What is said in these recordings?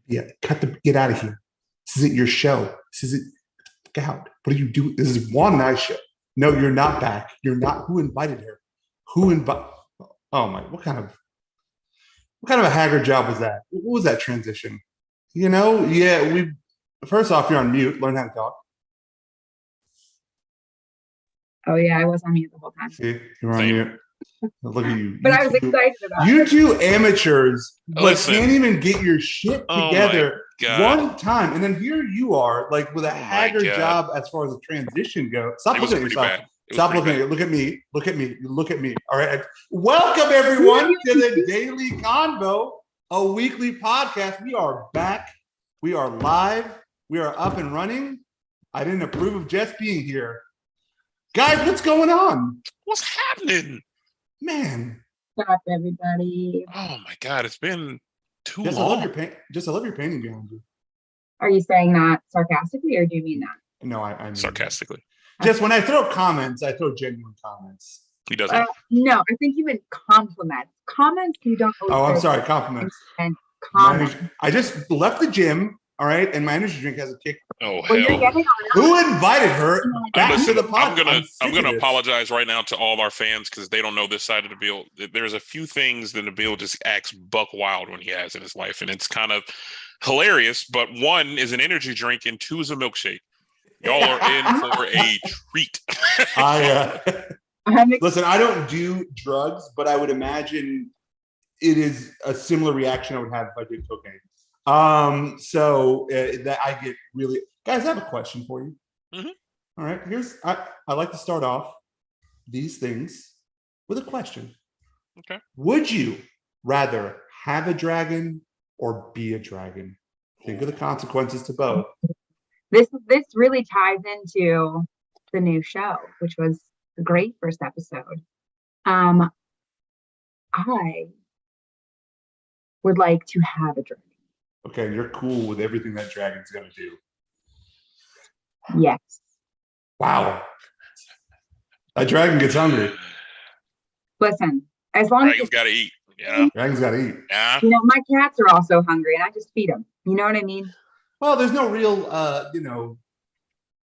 Yeah, get out of here. This isn't your show. This isn't. Get out. What are you doing? This is one nice show. No, you're not back. You're not. Who invited her? Who invited? Oh my! What kind of a haggard job was that? What was that transition? Yeah. First off, you're on mute. Learn how to talk. Oh yeah, I was on mute the whole time. See, you're on mute. Look at you. But I was excited about you it. two amateurs, but can't even get your shit together one time. And then here you are, like with a haggard job as far as the transition goes. Stop looking at yourself. Stop looking at you. Look at me. Look at me. Look at me. All right. Welcome everyone to the Daily Convo, a weekly podcast. We are back. We are live. We are up and running. I didn't approve of Jess being here. Guys, what's going on? What's happening? Man. Stop, everybody. Oh my God, it's been too Jess, long. I love your painting behind you. Are you saying that sarcastically or do you mean that? No, I mean sarcastically. Just when I throw comments, I throw genuine comments. He doesn't. No, I think you meant compliments. Comments you don't. Oh, I'm sorry, compliments. And comments. I just left the gym, all right, and my energy drink has a kick. Oh Well, you're hell! getting on Who invited her back Listen, to the podcast? I'm gonna apologize right now to all our fans because they don't know this side of the bill. There's a few things that Nabil just acts buck wild when he has in his life, and it's kind of hilarious. But one is an energy drink, and two is a milkshake. Y'all are in for a treat. Listen, I don't do drugs, but I would imagine it is a similar reaction I would have if I did cocaine. So that I get really, guys, I have a question for you. Mm-hmm. All right, I like to start off these things with a question. Okay. Would you rather have a dragon or be a dragon? Think of the consequences to both. This really ties into the new show, which was a great first episode. I would like to have a dragon. Okay, you're cool with everything that dragon's gonna do. Yes. Wow. That dragon gets hungry. Listen, as long Dragon's got to eat. Yeah. Dragon's got to eat. Yeah. My cats are also hungry, and I just feed them. You know what I mean? Well, there's no real,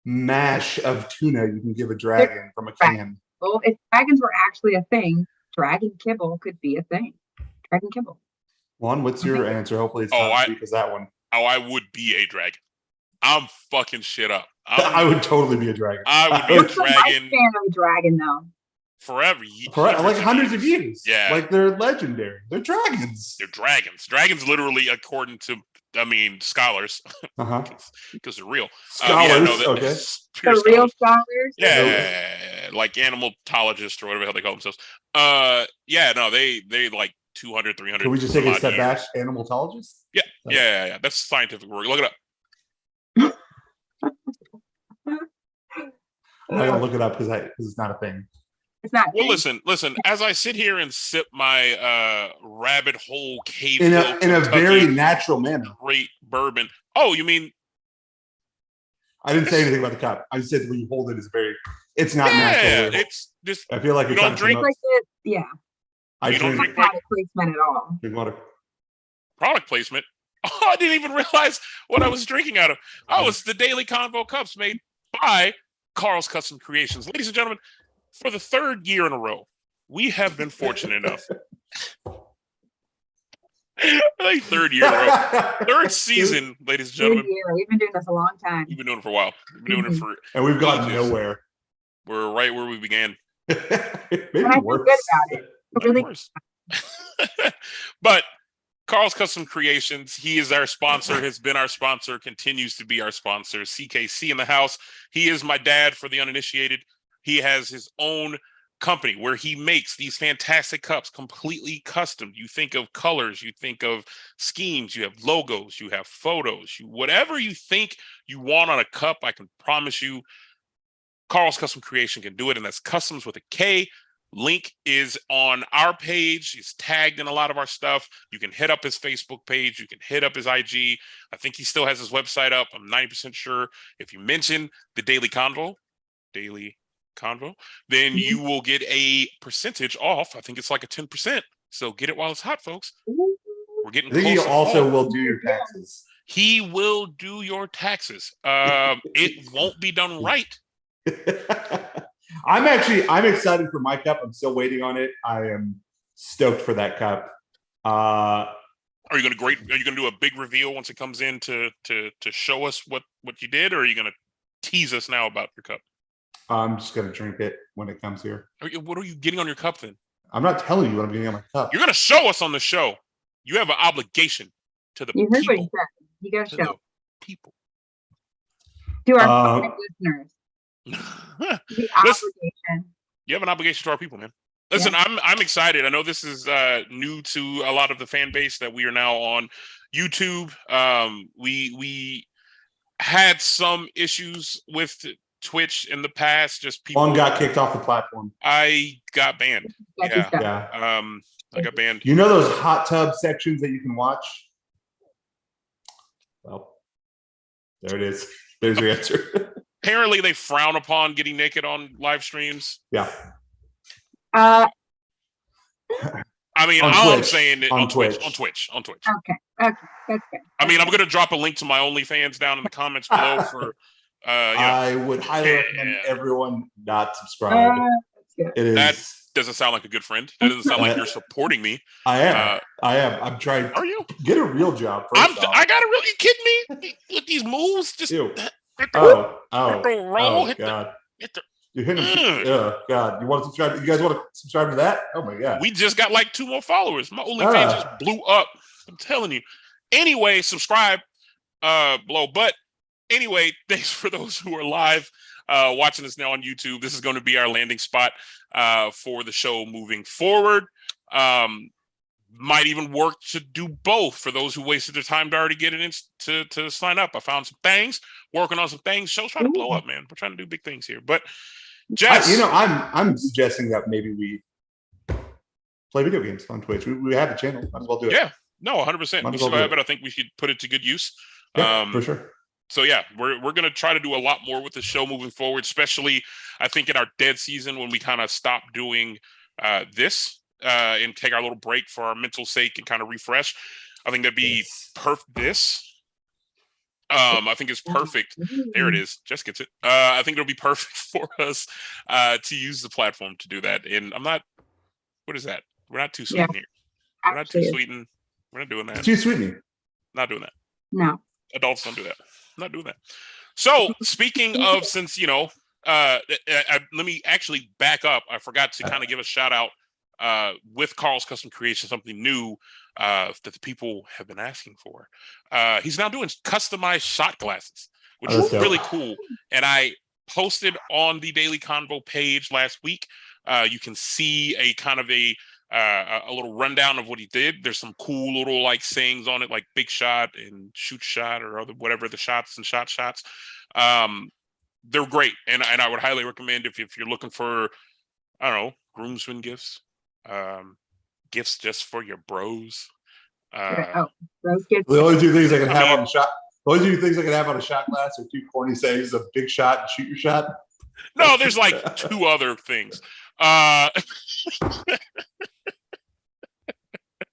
mash of tuna you can give a dragon from a can. Well, if dragons were actually a thing, dragon kibble could be a thing. Dragon kibble. Juan, what's your answer? Hopefully it's not as deep as that one. Oh, I would be a dragon. I'm fucking shit up. I would totally be a dragon. I would be a What's the dragon. lifespan of a dragon, though? Forever. Like hundreds of years. Yeah. Like they're legendary. They're dragons. They're dragons. Dragons literally, according to, scholars. Uh-huh. Because they're real. Scholars, okay. The real scholars? Yeah, like animalologists or whatever the hell they call themselves. They like 200, 300. Can we just take a step back? Animalologists? Yeah. That's scientific work. Look it up. I'm not gonna look it up because it's not a thing. It's not. Well, listen. As I sit here and sip my rabbit hole cave in a very natural manner. Great bourbon. Oh, you mean? I didn't say anything about the cup. I said when you hold it, it's not natural. It's just. I feel like you don't drink like it. Yeah. I don't drink product placement at all. Drink water. Product placement. Oh, I didn't even realize what I was drinking out of. Oh, it's the Daily Convo cups made by Carl's Custom Creations. Ladies and gentlemen, for the third year in a row, we have been fortunate enough. Third year in a row. Third season, ladies and gentlemen. We've been doing this a long time. We've been doing it for a while. We've been doing it for. And we've gotten nowhere. We're right where we began. Maybe and I feel worse. good about it. Really worse. But Carl's Custom Creations, he is our sponsor, has been our sponsor, continues to be our sponsor. CKC in the house. He is my dad for the uninitiated. He has his own company where he makes these fantastic cups completely custom. You think of colors, you think of schemes, you have logos, you have photos, whatever you think you want on a cup, I can promise you Carl's Custom Creation can do it, and that's customs with a K. Link is on our page. He's tagged in a lot of our stuff. You can hit up his Facebook page. You can hit up his IG. I think he still has his website up. I'm 90% sure. If you mention the Daily Convo, then you will get a percentage off. I think it's like a 10%. So get it while it's hot, folks. We're getting close. He also will do your taxes. He will do your taxes. It won't be done right. I'm excited for my cup. I'm still waiting on it. I am stoked for that cup. Are you gonna do a big reveal once it comes in to show us what you did, or are you gonna tease us now about your cup? I'm just gonna drink it when it comes here. What are you getting on your cup then? I'm not telling you what I'm getting on my cup. You're gonna show us on the show. You have an obligation to the people. You heard what he said. You gotta show people. To our listeners. The obligation. You have an obligation to our people, man. Listen, yeah. I'm excited. I know this is new to a lot of the fan base that we are now on YouTube. We had some issues with Twitch in the past. Just people. One got kicked off the platform. I got banned. Yeah. I got banned. You know those hot tub sections that you can watch? Well, there it is. There's your answer. Apparently, they frown upon getting naked on live streams. Yeah. I mean, all I'm saying is on Twitch. Okay, that's good. I mean, I'm going to drop a link to my OnlyFans down in the comments below for. I would highly recommend everyone not subscribe. That doesn't sound like a good friend. That doesn't sound like you're supporting me. I am. I'm trying. Are you? Get a real job. I got a real. You kidding me? With these moves, just. Ew. God. You're hitting him. Oh, God. You want to subscribe? You guys want to subscribe to that? Oh, my God. We just got like 2 more followers. My OnlyFans just blew up. I'm telling you. Anyway, subscribe below. But anyway, thanks for those who are live watching us now on YouTube. This is going to be our landing spot for the show moving forward. Might even work to do both for those who wasted their time to already get it in to sign up. I found some things, working on some things. Show's trying to blow up, man. We're trying to do big things here. But Jess, I'm suggesting that maybe we play video games on Twitch. We have the channel. Might as well do it. Yeah, no, 100%. We still have it. I think we should put it to good use. Yeah, for sure. So yeah, we're gonna try to do a lot more with the show moving forward, especially I think in our dead season when we kind of stop doing this. And take our little break for our mental sake and kind of refresh. I think that'd be perfect. I think it's perfect. There it is. Jess gets it. I think it'll be perfect for us to use the platform to do that. And I'm not. What is that? We're not too sweet here. We're not too sweeting. We're not doing that. It's too sweetening. Not doing that. No. Adults don't do that. I'm not doing that. So speaking of, since let me actually back up. I forgot to kind of give a shout out. With Carl's Custom Creation, something new that the people have been asking for. He's now doing customized shot glasses, which is really cool. And I posted on the Daily Convo page last week. You can see a kind of a little rundown of what he did. There's some cool little like sayings on it, like big shot and shoot shot or other whatever the shots and shots. They're great, and I would highly recommend if you're looking for, I don't know, groomsmen gifts. Gifts just for your bros. Bros gifts. The only two things I can have on the shot. The only two things I can have on a shot glass are 2 corny sayings: a big shot and shoot your shot. No, there's like 2 other things.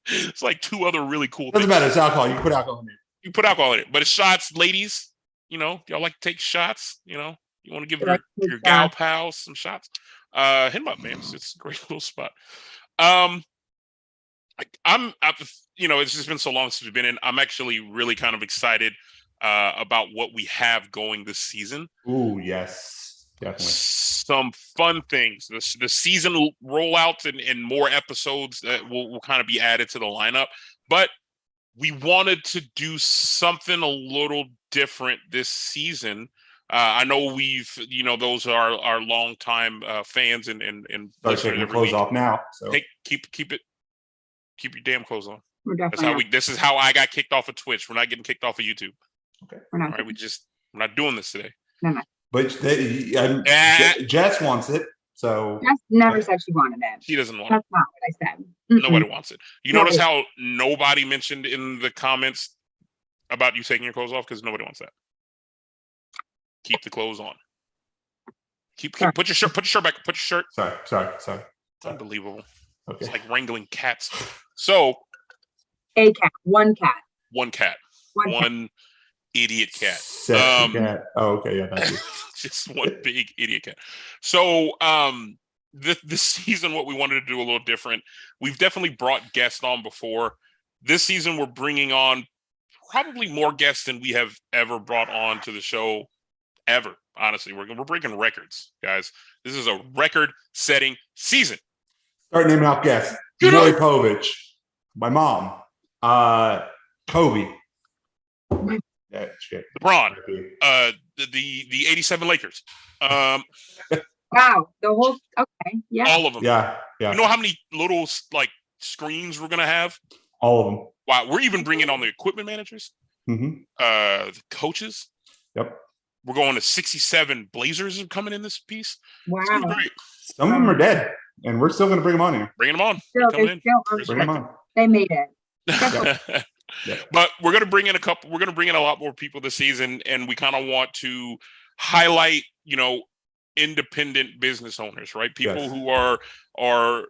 It's like 2 other really cool. Doesn't matter. It's alcohol. You can put alcohol in it. You put alcohol in it, but it's shots, ladies. Y'all like to take shots. You want to give your gal pals some shots. Hit them up, man. It's a great little spot. It's just been so long since we've been in. I'm actually really kind of excited about what we have going this season. Ooh, yes. Definitely. some fun things. The season rollouts and more episodes that will kind of be added to the lineup. But we wanted to do something a little different this season. I know those are our longtime fans and listeners every clothes week. Off now. So keep your damn clothes on. That's this is how I got kicked off of Twitch. We're not getting kicked off of YouTube. Okay. We're not. All right, we're not doing this today. No. But Jess wants it. So Jess never said she wanted it. She doesn't want That's it. not what I said. Nobody wants it. You notice how nobody mentioned in the comments about you taking your clothes off because nobody wants that. Keep the clothes on. Put your shirt back. Put your shirt. Sorry. Unbelievable. Okay. It's like wrangling cats. So a cat, one cat. One idiot cat. Sexy cat. Oh, okay, yeah, thank you. Just one big idiot cat. So this season, what we wanted to do a little different. We've definitely brought guests on before. This season, we're bringing on probably more guests than we have ever brought on to the show ever. Honestly, we're breaking records, guys. This is a record-setting season. Start naming off guests. Joy Povich, my mom, Kobe. Yeah, shit. LeBron, the 87 Lakers. Wow, the whole yeah. All of them. Yeah. You know how many little screens we're gonna have? All of them. Wow, we're even bringing on the equipment managers, the coaches. Yep. We're going to 67 Blazers are coming in this piece. Wow. Great. Some of them are dead, and we're still going to bring them on here. Bring them on. Bring them on. They made it. Yeah. But we're going to bring in a lot more people this season, and we kind of want to highlight, independent business owners, right? People who are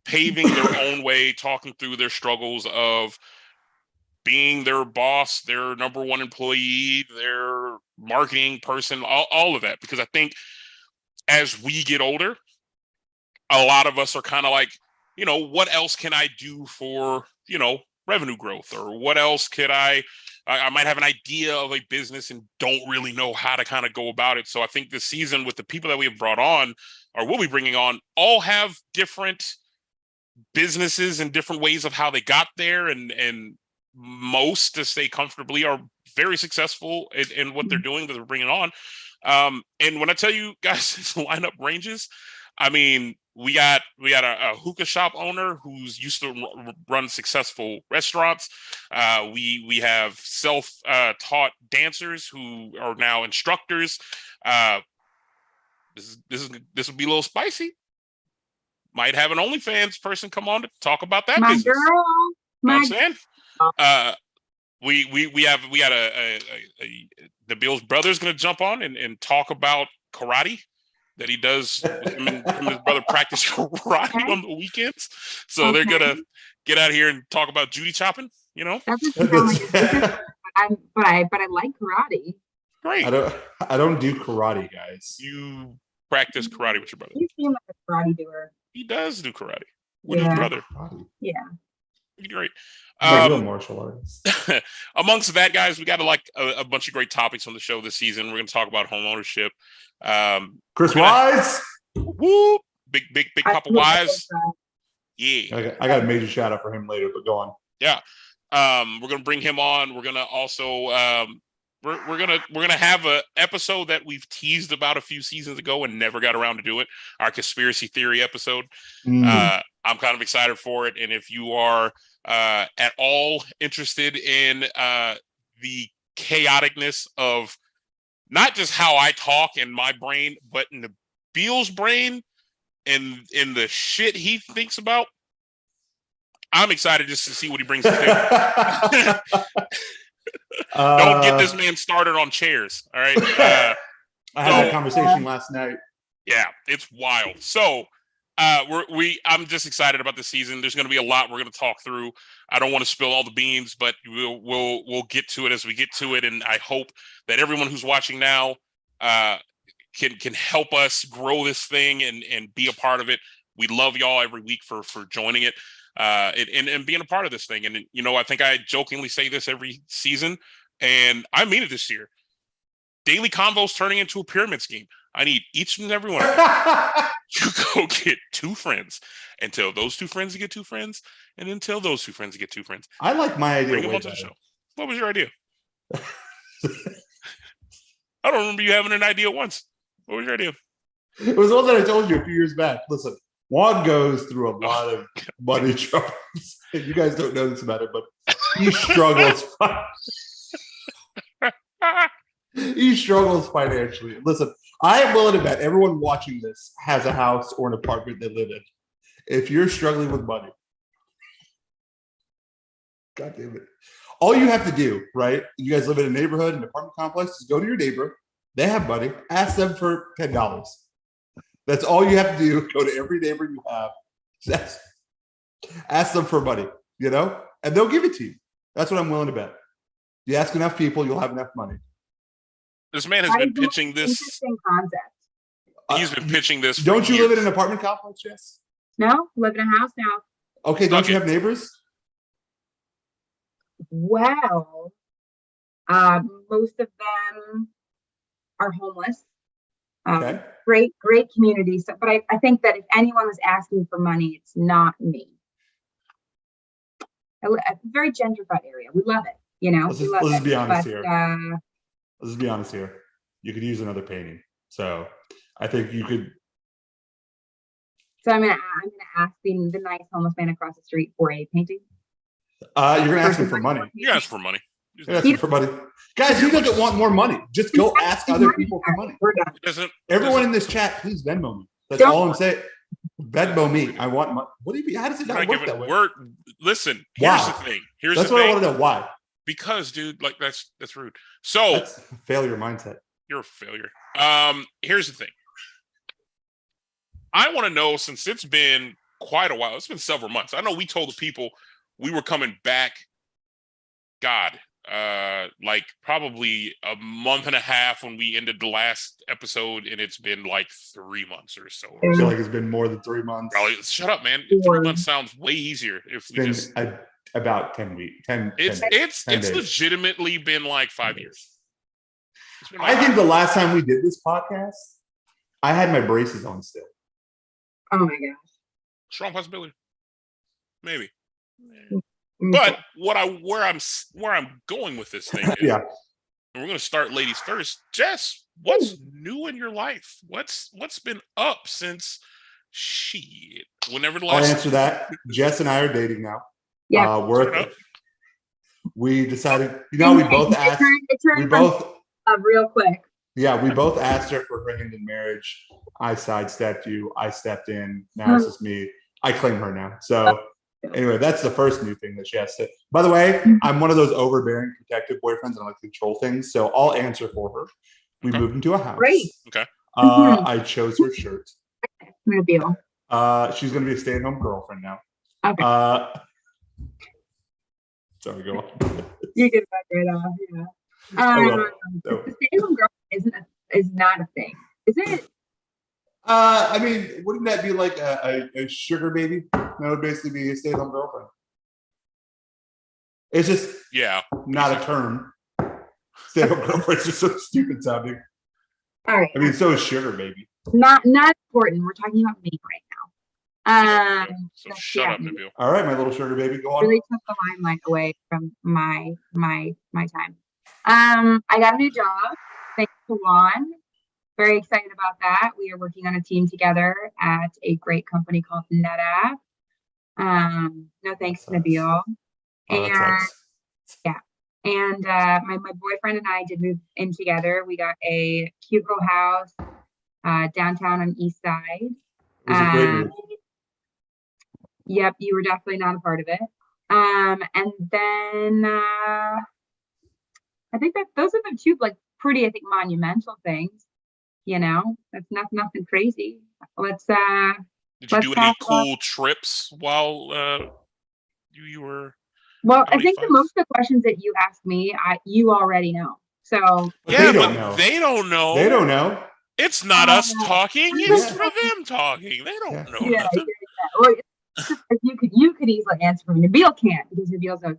paving their own way, talking through their struggles of being their boss, their number one employee, their marketing person, all of that. Because I think as we get older, a lot of us are kind of like, what else can I do for, revenue growth, or what else could I might have an idea of a business and don't really know how to kind of go about it. So I think this season, with the people that we have brought on or will be bringing on, all have different businesses and different ways of how they got there, and most, to stay comfortably, are very successful in what they're doing that they're bringing on. And when I tell you guys, this lineup ranges, I mean, we got a hookah shop owner who's used to run successful restaurants. We have self-taught dancers who are now instructors. This will be a little spicy. Might have an OnlyFans person come on to talk about that business. Girl. You know what I'm saying? We got Nabil's brother's going to jump on and talk about karate that he does. Him and his brother practice karate on the weekends, so they're gonna get out here and talk about Judy chopping. That doesn't sound like but I like karate. Great. I don't do karate, guys. You practice karate with your brother. You seem like a karate doer. He does do karate with his brother. Yeah. Great. Real martial arts. Amongst that, guys, we got a bunch of great topics on the show this season. We're going to talk about home ownership. Chris Wise. Whoop. Big Papa Wise. Yeah. I got a major shout out for him later, but go on. Yeah. We're going to bring him on. We're going to also we're gonna have a episode that we've teased about a few seasons ago and never got around to do it. Our conspiracy theory episode. I'm kind of excited for it, and if you are at all interested in the chaoticness of not just how I talk in my brain, but in the Beal's brain and in the shit he thinks about, I'm excited just to see what he brings to the table. Don't get this man started on chairs. All right. I had that conversation last night. Yeah, it's wild. So I'm just excited about the season. There's going to be a lot we're going to talk through. I don't want to spill all the beans, but we'll get to it as we get to it. And I hope that everyone who's watching now can help us grow this thing and be a part of it. We love y'all every week for joining it. And being a part of this thing. And, I think I jokingly say this every season, and I mean it this year. Daily Convo's turning into a pyramid scheme. I need each and every one of you to go get 2 friends and tell those 2 friends to get 2 friends, and then tell those 2 friends to get 2 friends. I like my idea. Bring them onto the show. What was your idea? I don't remember you having an idea once. What was your idea? It was the one that I told you a few years back. Listen, Juan goes through a lot of money troubles. You guys don't know this about it, but he struggles. He struggles financially. Listen, I am willing to bet everyone watching this has a house or an apartment they live in. If you're struggling with money, God damn it. All you have to do, right? You guys live in a neighborhood, an apartment complex, is go to your neighbor. They have money. Ask them for $10. That's all you have to do. Go to every neighbor you have. Ask them for money, and they'll give it to you. That's what I'm willing to bet. You ask enough people, you'll have enough money. This man has been pitching this. Interesting concept. He's been pitching this. Don't you live in an apartment complex, Jess? No, live in a house now. Okay, don't you have neighbors? Well, most of them are homeless. Okay. Great community. So, but I think that if anyone was asking for money, it's not me. A very gentrified area. We love it. Let's just be honest here. Let's just be honest here. You could use another painting. So I think you could. So I'm gonna ask the nice homeless man across the street for a painting. You're gonna ask him for money. You ask for money. Guys, who doesn't want more money? Just go ask other people for money. Everyone in this chat, please Venmo me. That's all I'm saying. Venmo me. I want money. What do you mean? How does it not work that way? Listen, here's the thing. That's what I want to know. Why? Because, dude, that's rude. So that's failure mindset. You're a failure. Here's the thing. I want to know, since it's been quite a while, it's been several months. I know we told the people we were coming back. God, like probably a month and a half when we ended the last episode, and it's been like 3 months or so. I feel like it's been more than 3 months. Shut up, man. 3 months sounds way easier. If we just about 10 weeks. It's legitimately been like 5 years. I think the last time we did this podcast, I had my braces on still. Oh my gosh. Strong possibility. Maybe. But where I'm going with this thing is, yeah. And we're gonna start ladies first. Jess, what's new in your life? What's been up since whenever the last? I'll answer that. Jess and I are dating now. Yeah. We decided, we both asked. We both real quick. Yeah, we both asked her for her hand in marriage. I sidestepped you. I stepped in. Now it's just me. I claim her now. So anyway, that's the first new thing that she has to. By the way, I'm one of those overbearing, protective boyfriends, and I like to control things. So I'll answer for her. We moved into a house. Great. Okay. I chose her shirt. Reveal. She's going to be a stay-at-home girlfriend now. Okay. Sorry, go on. You get that right off. Yeah. The stay-at-home girlfriend is not a thing, is it? I mean, wouldn't that be like a sugar baby? That would basically be a stay-at-home girlfriend. It's just not a term. Stay-at-home girlfriend is just so stupid sounding. All right. I mean, so is sugar baby. Not important. We're talking about me right now. So shut up, Nabil. All right, my little sugar baby, go on. Really took the limelight away from my time. I got a new job. Thanks to Juan. Very excited about that. We are working on a team together at a great company called NetApp. No thanks to Nabil. And my boyfriend and I did move in together. We got a cute little house downtown on East Side. It was a great move. Yep, you were definitely not a part of it. And then I think that those are the two pretty, monumental things. That's nothing crazy. Did you do any cool trips while you were? Well, I think most of the questions that you asked me, you already know. So yeah, they don't know. They don't know. It's not us talking. It's for them talking. They don't know nothing. Well, you could easily answer for me. Nabil can't because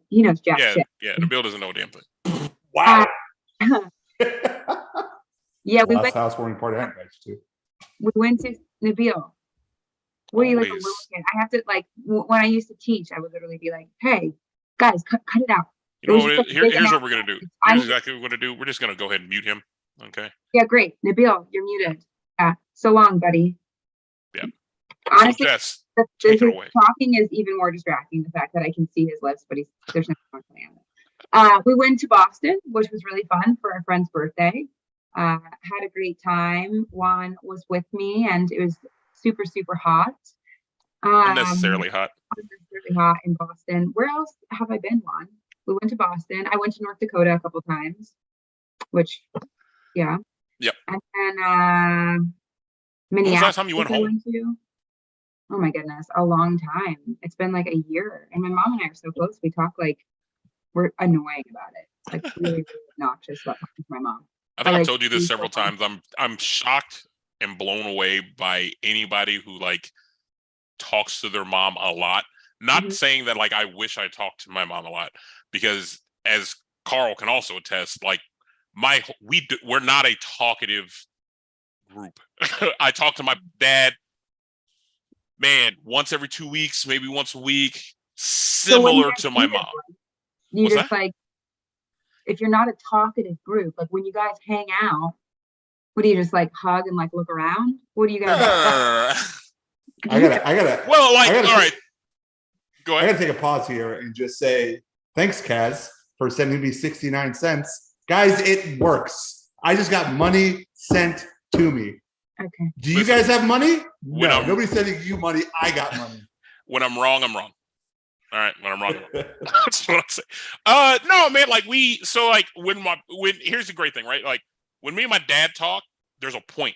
he knows jack shit. Yeah, Nabil doesn't know a damn thing. Wow. Yeah, last housewarming party I invited you to. We went to Nabil. Were you like a little kid? I have to like when I used to teach, I would literally be like, "Hey, guys, cut it out." You know what? Here's what we're gonna do. Here's exactly what we're gonna do. We're just gonna go ahead and mute him. Okay. Yeah, great. Nabil, you're muted. Yeah. So long, buddy. Yeah. Honestly, so Jess, take it away. Talking is even more distracting. The fact that I can see his lips, but there's nothing coming on it. We went to Boston, which was really fun for our friend's birthday. Had a great time. Juan was with me, and it was super, super hot. Unnecessarily hot. Unnecessarily hot in Boston. Where else have I been, Juan? We went to Boston. I went to North Dakota a couple times, which, yeah. Yep. And then Minneapolis. When was the last time you went home? Oh my goodness, a long time. It's been like a year. And my mom and I are so close. We talk like we're annoying about it. Like really, really obnoxious about talking to my mom. I think I've told you this several times. I'm shocked and blown away by anybody who like talks to their mom a lot. Not saying that like I wish I talked to my mom a lot, because as Carl can also attest, like we're not a talkative group. I talk to my dad, man, once every 2 weeks, maybe once a week, similar to my mom. You just like, if you're not a talkative group, like when you guys hang out, what do you just like hug and like look around? What do you guys I gotta. Well, like, all right. Go ahead. I gotta take a pause here and just say thanks, Kaz, for sending me 69 cents. Guys, it works. I just got money sent to me. Okay. Do you guys have money? No, nobody's sending you money. I got money. When I'm wrong, I'm wrong. All right, when I'm wrong. That's what I'm saying. No, man, like when here's the great thing, right? Like when me and my dad talk, there's a point.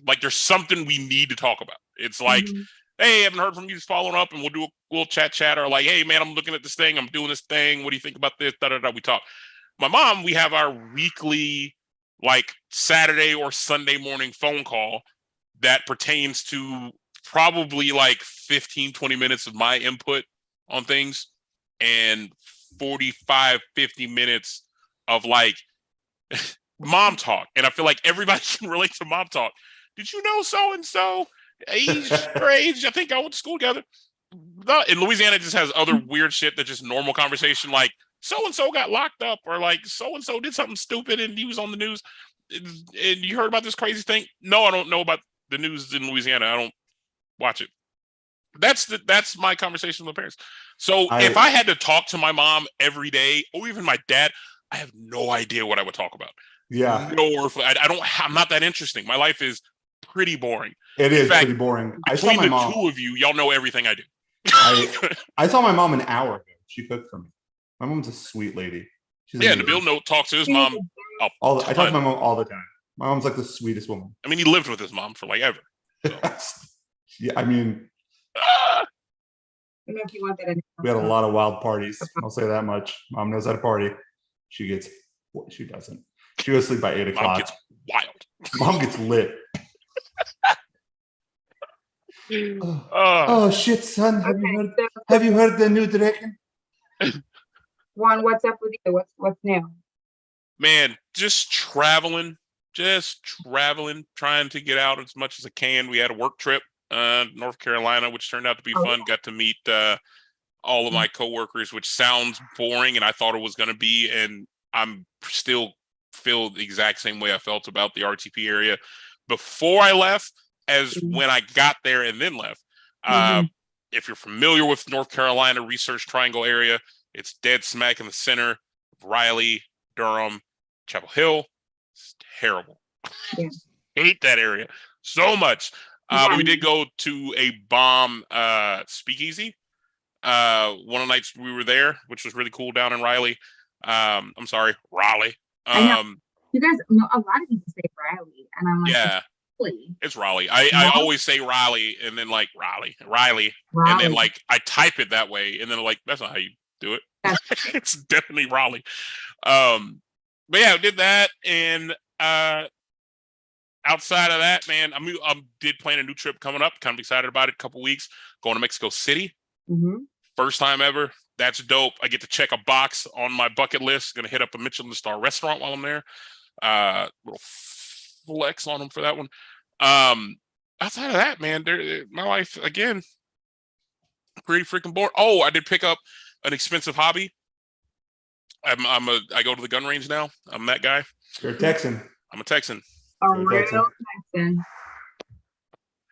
Like there's something we need to talk about. It's like, hey, I haven't heard from you, just following up, and we'll do a little chat, or like, hey, man, I'm looking at this thing, I'm doing this thing. What do you think about this? We talk. My mom, we have our weekly, like Saturday or Sunday morning phone call that pertains to probably like 15, 20 minutes of my input on things and 45, 50 minutes of like mom talk. And I feel like everybody can relate to mom talk. Did you know so-and-so? Age, I think I went to school together. In Louisiana, it just has other weird shit that just normal conversation, like so-and-so got locked up, or like so-and-so did something stupid and he was on the news. And you heard about this crazy thing? No, I don't know about the news in Louisiana. I don't watch it. That's my conversation with my parents. So if I had to talk to my mom every day, or even my dad, I have no idea what I would talk about. Yeah. I'm not that interesting. My life is pretty boring. It is pretty boring. Between the two of you, y'all know everything I do. I saw my mom an hour ago. She cooked for me. My mom's a sweet lady. Nabil talks to his mom. I talk to my mom all the time. My mom's like the sweetest woman. I mean, he lived with his mom for like ever. So. Yeah, I mean, I don't know if you want that. We had a lot of wild parties. I'll say that much. Mom knows how to party. She doesn't. She goes to sleep by 8 o'clock. Mom gets wild. Mom gets lit. Oh shit, son! Have you heard the new Dragon? Juan, what's up with you? What's new? Man, just traveling, trying to get out as much as I can. We had a work trip, North Carolina, which turned out to be fun. Got to meet all of my coworkers, which sounds boring, and I thought it was going to be, and I'm still feel the exact same way I felt about the RTP area before I left as when I got there and then left. If you're familiar with North Carolina Research Triangle area, it's dead smack in the center of Raleigh, Durham, Chapel Hill. It's terrible. Yeah. Hate that area so much. But we did go to a bomb speakeasy one of the nights we were there, which was really cool down in Raleigh. I'm sorry, Raleigh. You guys, a lot of people say Raleigh, and I'm like, yeah, it's Raleigh. I always say Raleigh, and then like Riley, and then like I type it that way, and then like that's not how you do it. It's definitely Raleigh. But yeah, I did that, and outside of that, man, I did plan a new trip coming up. Kind of excited about it. A couple weeks going to Mexico City. First time ever. That's dope. I get to check a box on my bucket list. Going to hit up a Michelin star restaurant while I'm there. Little flex on them for that one. Outside of that, man, my life again, pretty freaking bored. Oh, I did pick up an expensive hobby. I go to the gun range now. I'm that guy. You're a Texan. I'm a Texan. A real Texan.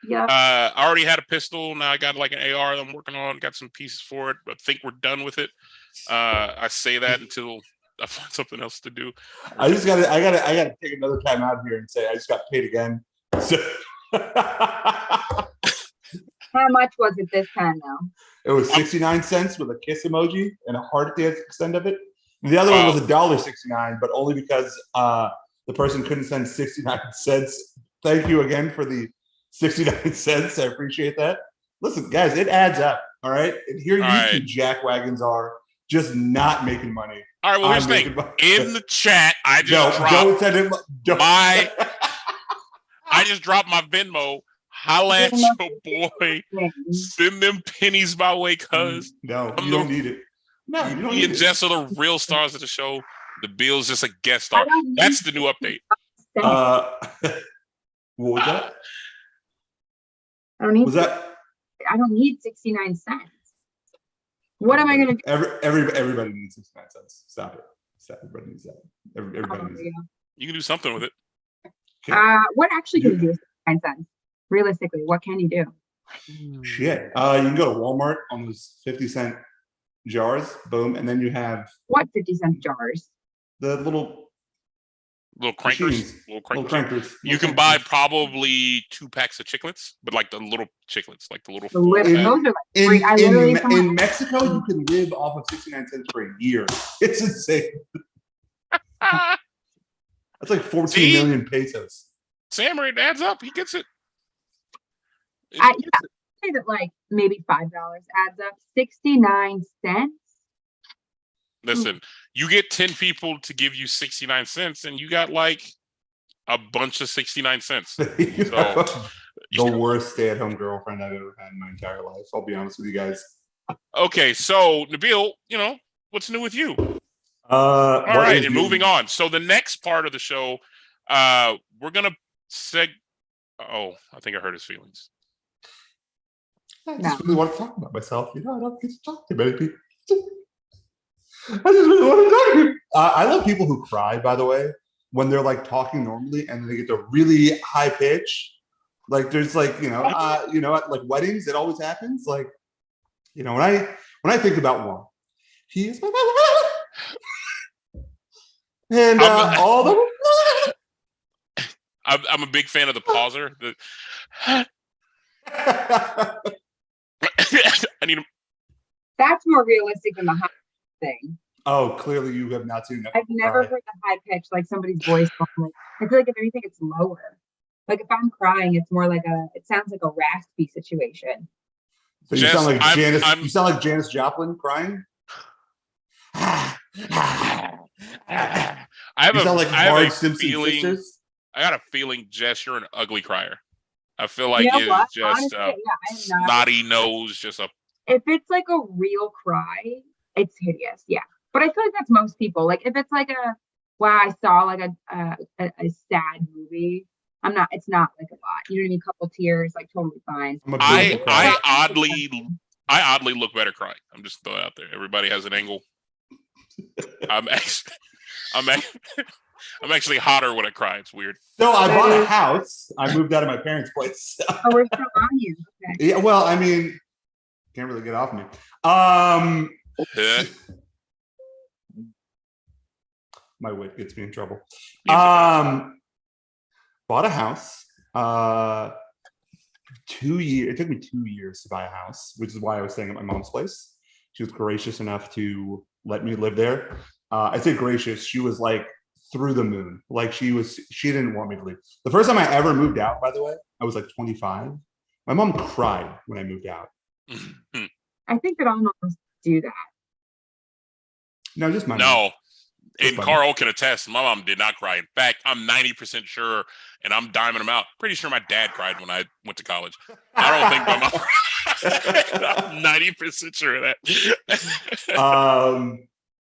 Yeah. I already had a pistol. Now I got like an AR that I'm working on. Got some pieces for it. I think we're done with it. I say that until I find something else to do. I gotta take another time out here and say I just got paid again. So How much was it this time though? It was 69 cents with a kiss emoji and a heart at the end of it. The other one was $1.69, but only because the person couldn't send 69 cents. Thank you again for the 69 cents. I appreciate that. Listen, guys, it adds up. All right. And here you two jackwagons are just not making money. All right. Well, here's the thing. In the chat, I just dropped my Venmo. Holla at your boy. Send them pennies my way, cuz. No, you don't need it. No, you don't need it. Me and Jess are the real stars of the show. The Bill's just a guest star. That's the new update. What was that? I don't need 69 cents. What am I going to do? Everybody needs 69 cents. Stop it. Everybody needs that. Everybody needs it. You can do something with it. What actually can you do with 69 cents? Realistically, what can you do? Shit. You can go to Walmart on those 50-cent jars. Boom. And then you have... What 50-cent jars? The little crankers. Little crankers. You can buy probably 2 packs of chiclets, but like the little chiclets, like the little. Those are like free. In Mexico, you can live off of 69 cents for a year. It's insane. That's like 14 million pesos. Sam, it adds up. He gets it. I say that like maybe $5 adds up. 69 cents. Listen, you get 10 people to give you 69 cents, and you got like a bunch of 69 cents. So, the worst stay-at-home girlfriend I've ever had in my entire life. I'll be honest with you guys. Okay, so Nabil, what's new with you? All right, and moving on. So the next part of the show, we're gonna Oh, I think I hurt his feelings. I just really want to talk about myself. I don't get to talk to many people. I just really want to talk to you. I love people who cry, by the way, when they're like talking normally and then they get to really high pitch. Like there's like, at like weddings, it always happens. Like, when I think about one, he is and all the I'm a big fan of the pauser. I need him. That's more realistic than the high thing. Oh, clearly you have not seen that. I've never heard the high pitch, like somebody's voice. Like, I feel like if anything, it's lower. Like if I'm crying, it's more like it sounds like a raspy situation. So you sound like Janice. You sound like Janis Joplin crying. I got a feeling, Jess, you're an ugly crier. I feel like it's just snotty nose, just a. If it's like a real cry, it's hideous. Yeah, but I feel like that's most people. Like if it's like I saw like a sad movie. It's not like a lot. You know what I mean? Couple tears, like totally fine. I oddly look better crying. I'm just throwing it out there. Everybody has an angle. I'm actually hotter when I cry. It's weird. So I bought a house. I moved out of my parents' place. Oh, we're still on you. Okay. Yeah. Well, I mean, can't really get off me. My wit gets me in trouble. Bought a house. 2 years. It took me 2 years to buy a house, which is why I was staying at my mom's place. She was gracious enough to let me live there. I say gracious. She was like through the moon. Like she didn't want me to leave. The first time I ever moved out, by the way, I was like 25. My mom cried when I moved out. I think that all moms do that. No, just my mom. No. And Carl can attest, my mom did not cry. In fact, I'm 90% sure, and I'm diming him out. Pretty sure my dad cried when I went to college. I don't think my mom. I'm 90% sure of that.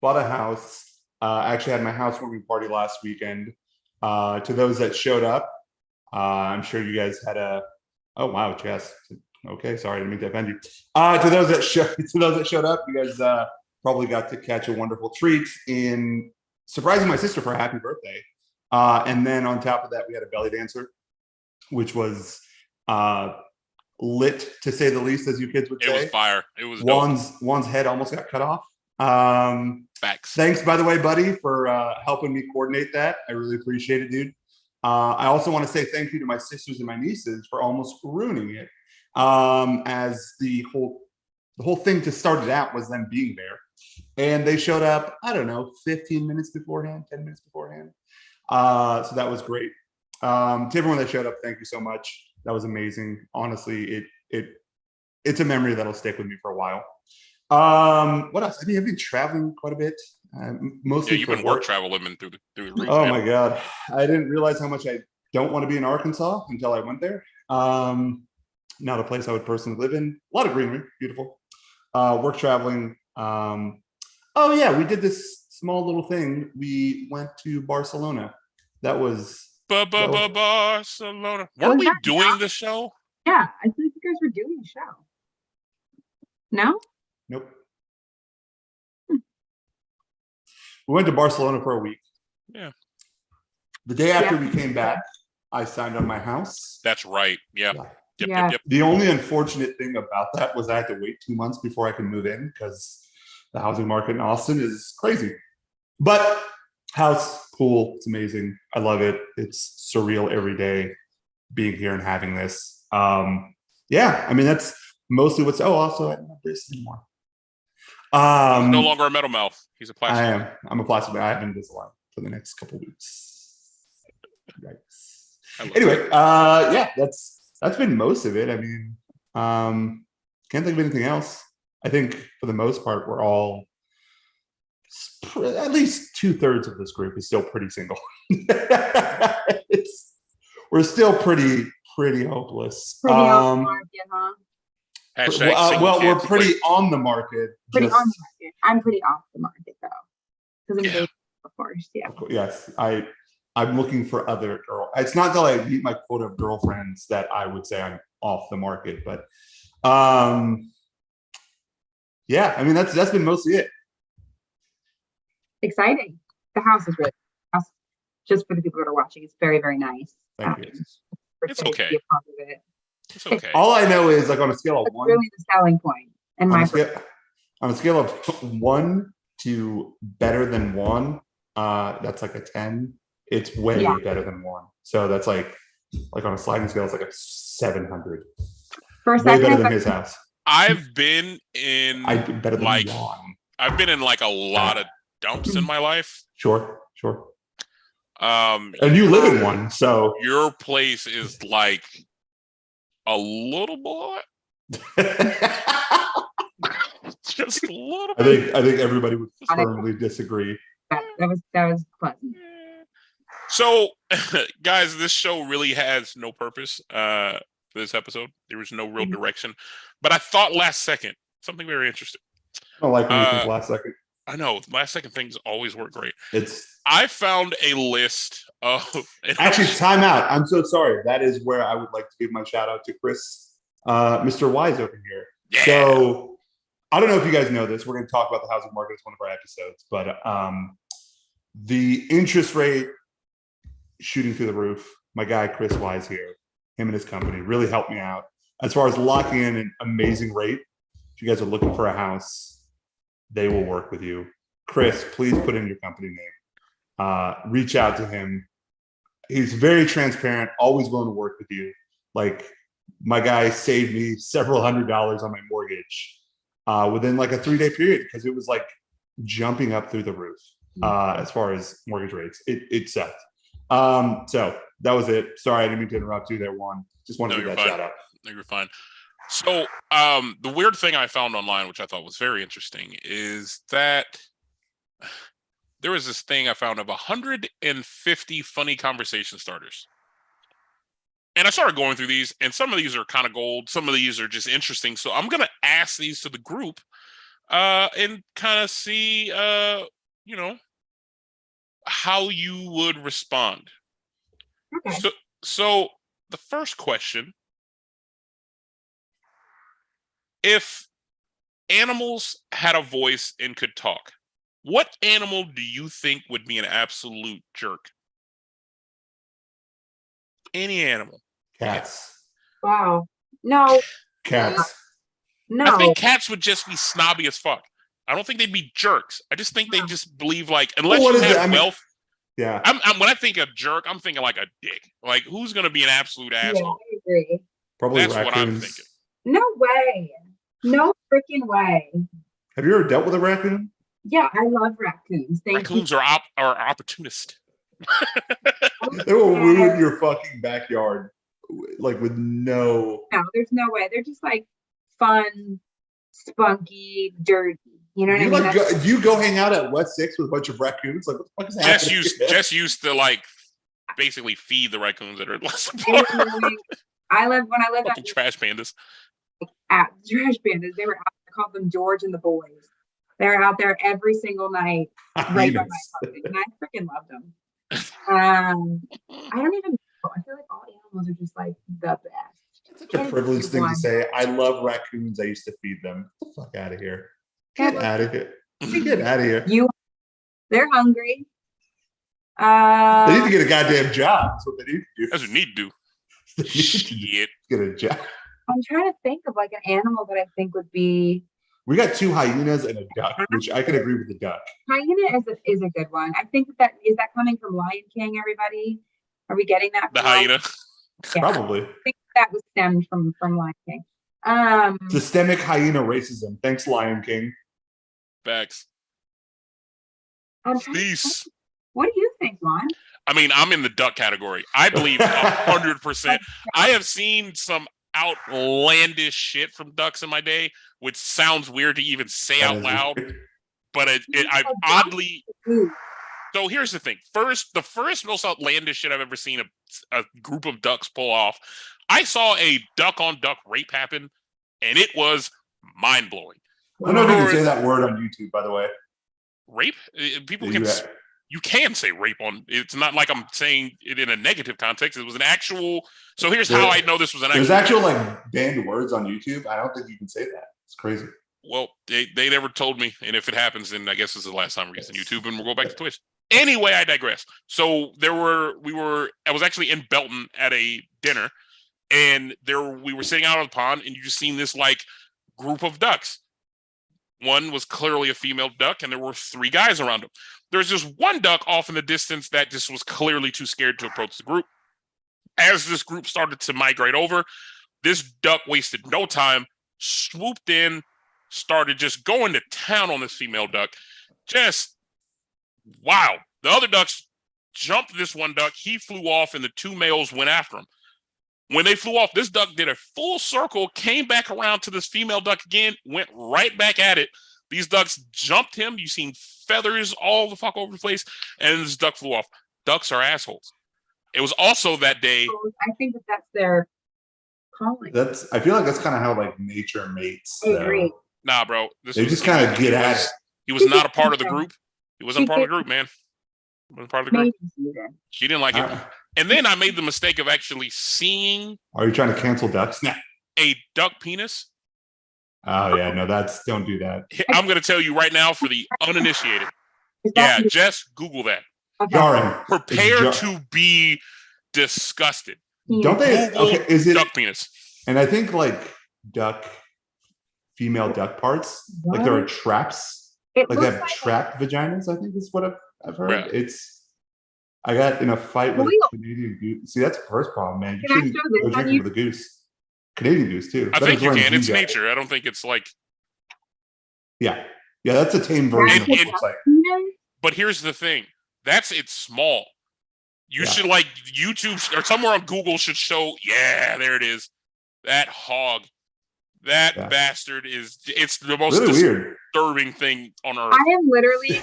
Bought a house. I actually had my housewarming party last weekend. To those that showed up, I'm sure you guys had oh wow, Jess. Okay, sorry, I didn't mean to offend you. To those that showed up, you guys probably got to catch a wonderful treat in surprising my sister for a happy birthday. And then on top of that, we had a belly dancer, which was lit, to say the least, as you kids would say. It was fire. It was Juan's head almost got cut off. Facts. Thanks, by the way, buddy, for helping me coordinate that. I really appreciate it, dude. I also want to say thank you to my sisters and my nieces for almost ruining it. As the whole thing to start it out was them being there. And they showed up, I don't know, 15 minutes beforehand, 10 minutes beforehand. So that was great. To everyone that showed up, thank you so much. That was amazing. Honestly, it's a memory that'll stick with me for a while. What else? I mean, I've been traveling quite a bit. Mostly you've been work traveling through the roof. Oh my God. I didn't realize how much I don't want to be in Arkansas until I went there. Not a place I would personally live in. A lot of greenery, beautiful. Work traveling. Oh yeah, we did this small little thing. We went to Barcelona. That was Barcelona. Weren't we doing the show? Yeah, I think you guys were doing the show. No? Nope. We went to Barcelona for a week. Yeah. The day after we came back, I signed on my house. That's right. Yeah. Yep. The only unfortunate thing about that was I had to wait 2 months before I could move in because the housing market in Austin is crazy. But house, cool. It's amazing. I love it. It's surreal every day being here and having this. Yeah, I mean, that's mostly what's. Oh, also, I don't have braces anymore. He's no longer a metal mouth. He's a plastic. I am. I'm a plastic man. I have Invisalign for the next couple weeks. Yikes. Anyway, yeah, that's been most of it. I mean, can't think of anything else. I think for the most part, we're all, at least 2/3 of this group is still pretty single. We're still pretty hopeless. Pretty off the market, huh? Well, we're pretty on the market. On the market. I'm pretty off the market though, because I'm dating, of course. Yeah. Yes, I'm looking for other girl. It's not until I meet my quota of girlfriends that I would say I'm off the market, but yeah, I mean that's been mostly it. Exciting. The house is really nice. Just for the people that are watching, it's very, very nice. Thank you. It's okay. It's okay. All I know is like on a scale of 1. Really the selling point. And on a scale of 1 to better than 1, that's like a 10. It's way better than 1. So that's like on a sliding scale, it's like a 700. For a way second, better than his house. I've been in better than like Juan. I've been in like a lot of dumps in my life. Sure. And you live in one, so your place is like a little boy. Just a little bit. I think everybody would firmly disagree. That was pleasant. So, guys, this show really has no purpose for this episode. There was no real direction. But I thought last second, something very interesting. I don't like when you think last second. I know. Last second things always work great. It's I found a list of... Actually, time out. I'm so sorry. That is where I would like to give my shout out to Chris, Mr. Wise over here. Yeah. So I don't know if you guys know this. We're going to talk about the housing market as one of our episodes, but the interest rate shooting through the roof. My guy, Chris Wise here, him and his company really helped me out as far as locking in an amazing rate. If you guys are looking for a house, they will work with you. Chris, please put in your company name. Reach out to him. He's very transparent, always willing to work with you. Like, my guy saved me several $100s on my mortgage within like a 3-day period because it was like jumping up through the roof as far as mortgage rates. It sucked. So that was it. Sorry, I didn't mean to interrupt you there, Juan. Just wanted to give that shout out. No, you're fine. So the weird thing I found online, which I thought was very interesting, is that there was this thing I found of 150 funny conversation starters. And I started going through these, and some of these are kind of gold. Some of these are just interesting. So I'm going to ask these to the group and kind of see, how you would respond. Okay. So the first question. If animals had a voice and could talk, what animal do you think would be an absolute jerk? Any animal. Cats. Wow. No. Cats. No. I think cats would just be snobby as fuck. I don't think they'd be jerks. I just think they just believe like, unless you have wealth. Yeah. When I think of jerk, I'm thinking like a dick. Like, who's going to be an absolute asshole? Yeah, I agree. Probably That's raccoons. what I'm thinking. No way. No freaking way. Have you ever dealt with a raccoon? Yeah, I love raccoons. Raccoons are opportunist. They will ruin your fucking backyard, like with no. No, there's no way. They're just like fun, spunky, dirty. You know what I mean? Do you go hang out at West 6 with a bunch of raccoons? Like, what the fuck is happening? Jess used to like basically feed the raccoons that are less. When I lived fucking trash pandas. At trash pandas, they were out. I called them George and the boys. They're out there every single night, right by my puppy, and I freaking loved them. I don't even know. I feel like all animals are just like the best. It's such a privileged thing to say. I love raccoons. I used to feed them. Get the fuck out of here. Get out of here. Get out of here. They're hungry. They need to get a goddamn job. That's what they need to do. That's what they need to do. Shit. Get a job. I'm trying to think of like an animal that I think would be. We got 2 hyenas and a duck, which I can agree with the duck. Hyena is a good one. I think that is that coming from Lion King. Everybody, are we getting that? The hyena. Yeah. Probably. I think that was stemmed from Lion King. Systemic hyena racism. Thanks, Lion King. Facts. Peace. What do you think, Juan? I mean, I'm in the duck category. I believe 100%. I have seen some outlandish shit from ducks in my day, which sounds weird to even say out loud, but I've oddly. So here's the thing. The first most outlandish shit I've ever seen a group of ducks pull off. I saw a duck-on-duck rape happen, and it was mind-blowing. I don't know if you can say that word on YouTube, by the way. Rape? People can. You can say rape on. It's not like I'm saying it in a negative context. It was an actual. So here's how I know this was an. There's actual like banned words on YouTube. I don't think you can say that. It's crazy. Well, they never told me, and if it happens, then I guess this is the last time we're using YouTube, and we'll go back to Twitch. Anyway, I digress. So I was actually in Belton at a dinner, and we were sitting out on the pond, and you just seen this like group of ducks. One was clearly a female duck, and there were 3 guys around them. There's just one duck off in the distance that just was clearly too scared to approach the group. As this group started to migrate over, this duck wasted no time, swooped in, started just going to town on this female duck. Just, wow. The other ducks jumped this one duck. He flew off, and the 2 males went after him. When they flew off, this duck did a full circle, came back around to this female duck again, went right back at it. These ducks jumped him. You seen feathers all the fuck over the place, and this duck flew off. Ducks are assholes. It was also that day. I think that's their calling. I feel like that's kind of how like nature mates. I agree. Nah, bro. They just kind of get at it. He was not a part of the group. He wasn't part of the group, man. He wasn't part of the group. She didn't like it. And then I made the mistake of actually seeing. Are you trying to cancel ducks? A duck penis. Oh yeah, no, don't do that. I'm going to tell you right now for the uninitiated. Yeah, just Google that. Jarring. Prepare to be disgusted. Don't they? Google okay, is it duck penis? And I think like female duck parts, like there are traps. Like they have trapped vaginas. I think is what I've heard. Yeah. I got in a fight with a Canadian goose. See, that's the first problem, man. You shouldn't go drinking with a goose. Canadian goose too. I think you can. It's nature. I don't think it's like. Yeah, that's a tame version of what it's like. But here's the thing: it's small. You should like YouTube or somewhere on Google should show. Yeah, there it is. That hog, that bastard it's the most really disturbing thing on earth. I am literally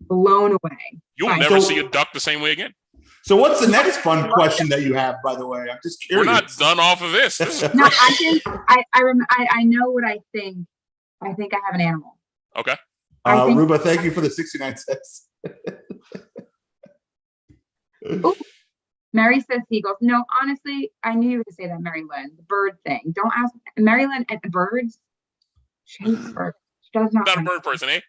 blown away. You'll never see a duck the same way again. So what's the next fun question that you have, by the way? I'm just curious. We're not done off of this. No, I think I know what I think. I think I have an animal. Okay. Ruba, thank you for the 69 cents. Mary says seagulls. No, honestly, I knew you were going to say that, Mary Lynn. The bird thing. Don't ask Mary Lynn and the birds. She hates birds. She does not. Not a bird person, eh?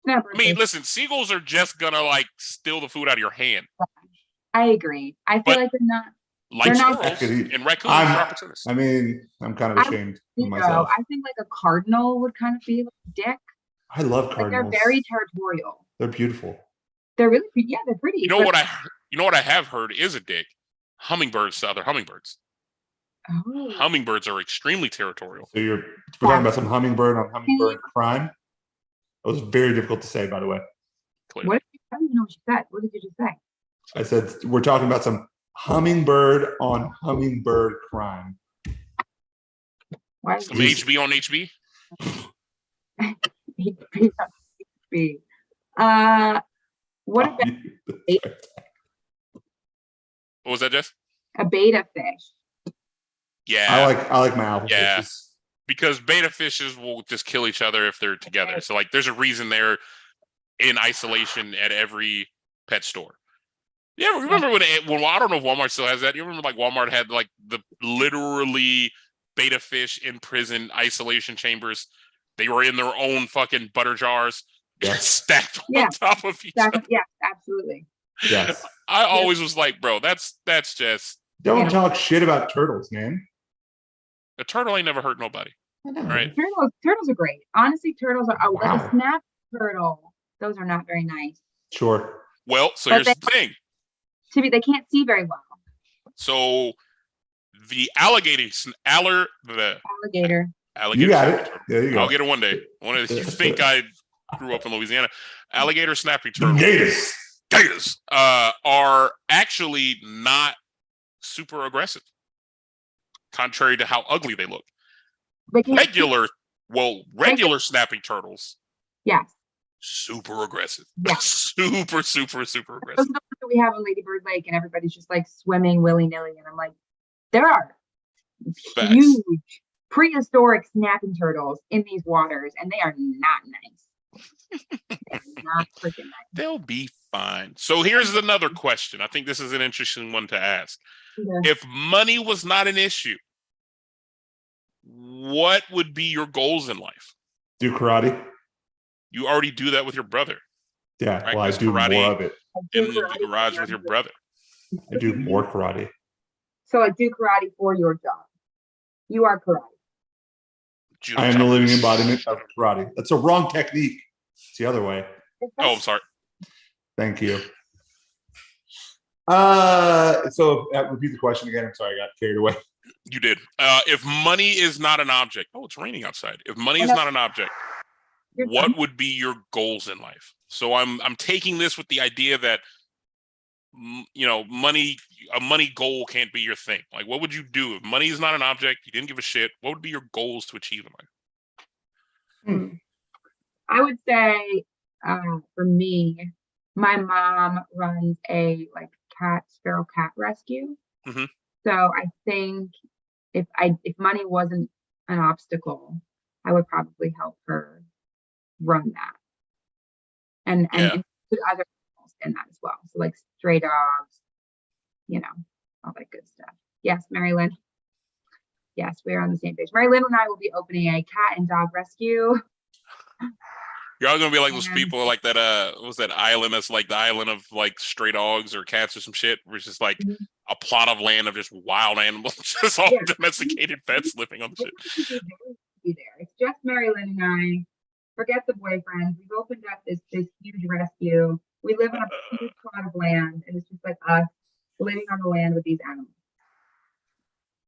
Not a bird person. Listen, seagulls are just gonna like steal the food out of your hand. I agree. I feel like they're not. Like squirrels and raccoons are opportunists. I mean, I'm kind of ashamed of myself. I think like a cardinal would kind of be like a dick. I love cardinals. Like they're very territorial. They're beautiful. They're really pretty. Yeah, they're pretty. You know what I have heard is a dick? Hummingbirds to other hummingbirds. Oh. Hummingbirds are extremely territorial. So we're talking about some hummingbird on hummingbird crime. It was very difficult to say, by the way. Clearly. I don't even know what you said. What did you just say? I said we're talking about some hummingbird on hummingbird crime. Why? Some HB on HB? HB on HB. What about what was that, Jess? A beta fish. Yeah. I like my alpha fishes. Because beta fishes will just kill each other if they're together. So like there's a reason they're in isolation at every pet store. Yeah, remember when I don't know if Walmart still has that. You remember like Walmart had like the literally beta fish in prison isolation chambers. They were in their own fucking butter jars, stacked on top of each other. Yeah, absolutely. Yes. I always was like, bro, that's just don't talk shit about turtles, man. A turtle ain't never hurt nobody. Right? Turtles are great. Honestly, turtles are like a snap turtle. Those are not very nice. Sure. Well, so here's the thing. They can't see very well. So the alligator. You got it. There you go. I'll get it one day. You think I grew up in Louisiana? Alligator snapping turtles. Gators are actually not super aggressive, contrary to how ugly they look. Regular snapping turtles. Yes. Super aggressive. Yes. Super aggressive. Those are the ones that we have on Lady Bird Lake, and everybody's just like swimming willy-nilly, and I'm like, there are huge prehistoric snapping turtles in these waters, and they are not nice. They're not freaking nice. They'll be fine. So here's another question. I think this is an interesting one to ask. Yeah. If money was not an issue, what would be your goals in life? Do karate. You already do that with your brother. Yeah, well, I do karate more of it. In the garage with your brother. I do more karate. So I do karate for your job. You are karate. I am the living embodiment of karate. That's a wrong technique. It's the other way. Oh, I'm sorry. Thank you. So repeat the question again. I'm sorry, I got carried away. You did. If money is not an object, it's raining outside. If money is not an object, what would be your goals in life? So I'm taking this with the idea that a money goal can't be your thing. Like, what would you do if money is not an object? You didn't give a shit. What would be your goals to achieve in life? I would say, for me, my mom runs a feral cat rescue. Mm-hmm. So I think if money wasn't an obstacle, I would probably help her run that, and put other animals in that as well. So like stray dogs, all that good stuff. Yes, Mary Lynn. Yes, we are on the same page. Mary Lynn and I will be opening a cat and dog rescue. You're all gonna be like those people like that. What was that island? That's like the island of like stray dogs or cats or some shit, where it's just like a plot of land of just wild animals, just all domesticated pets living on the shit. It's just Mary Lynn and I. Forget the boyfriends. We've opened up this huge rescue. We live on a huge plot of land, and it's just like us living on the land with these animals.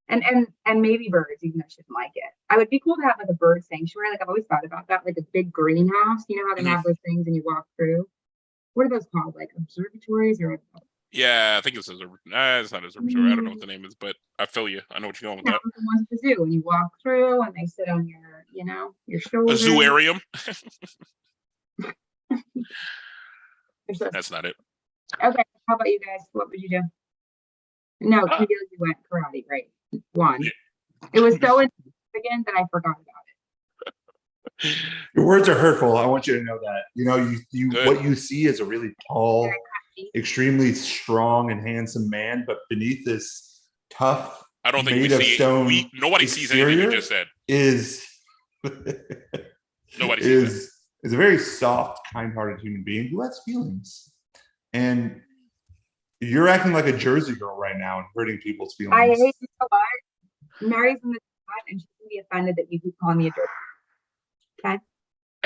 And maybe birds, even though I shouldn't like it. I would be cool to have like a bird sanctuary. Like I've always thought about that, like a big greenhouse. You know how they have those things and you walk through? What are those called? Like observatories or? Yeah, I think it's it's not observatory. I don't know what the name is, but I feel you. I know what you're going with that. The ones at the zoo, and you walk through, and they sit on your shoulders. A zooarium. That's not it. Okay, how about you guys? What would you do? No, you went karate, right? One. Yeah. It was so insignificant that I forgot about it. Your words are hurtful. I want you to know that. You what you see is a really tall extremely strong and handsome man, but beneath this tough, I don't think made of stone nobody sees anything you just said. Nobody sees is a very soft, kind-hearted human being who has feelings. And you're acting like a Jersey girl right now and hurting people's feelings. I hate you so much. Mary's in the chat and she's gonna be offended that you keep calling me a Jersey. Okay.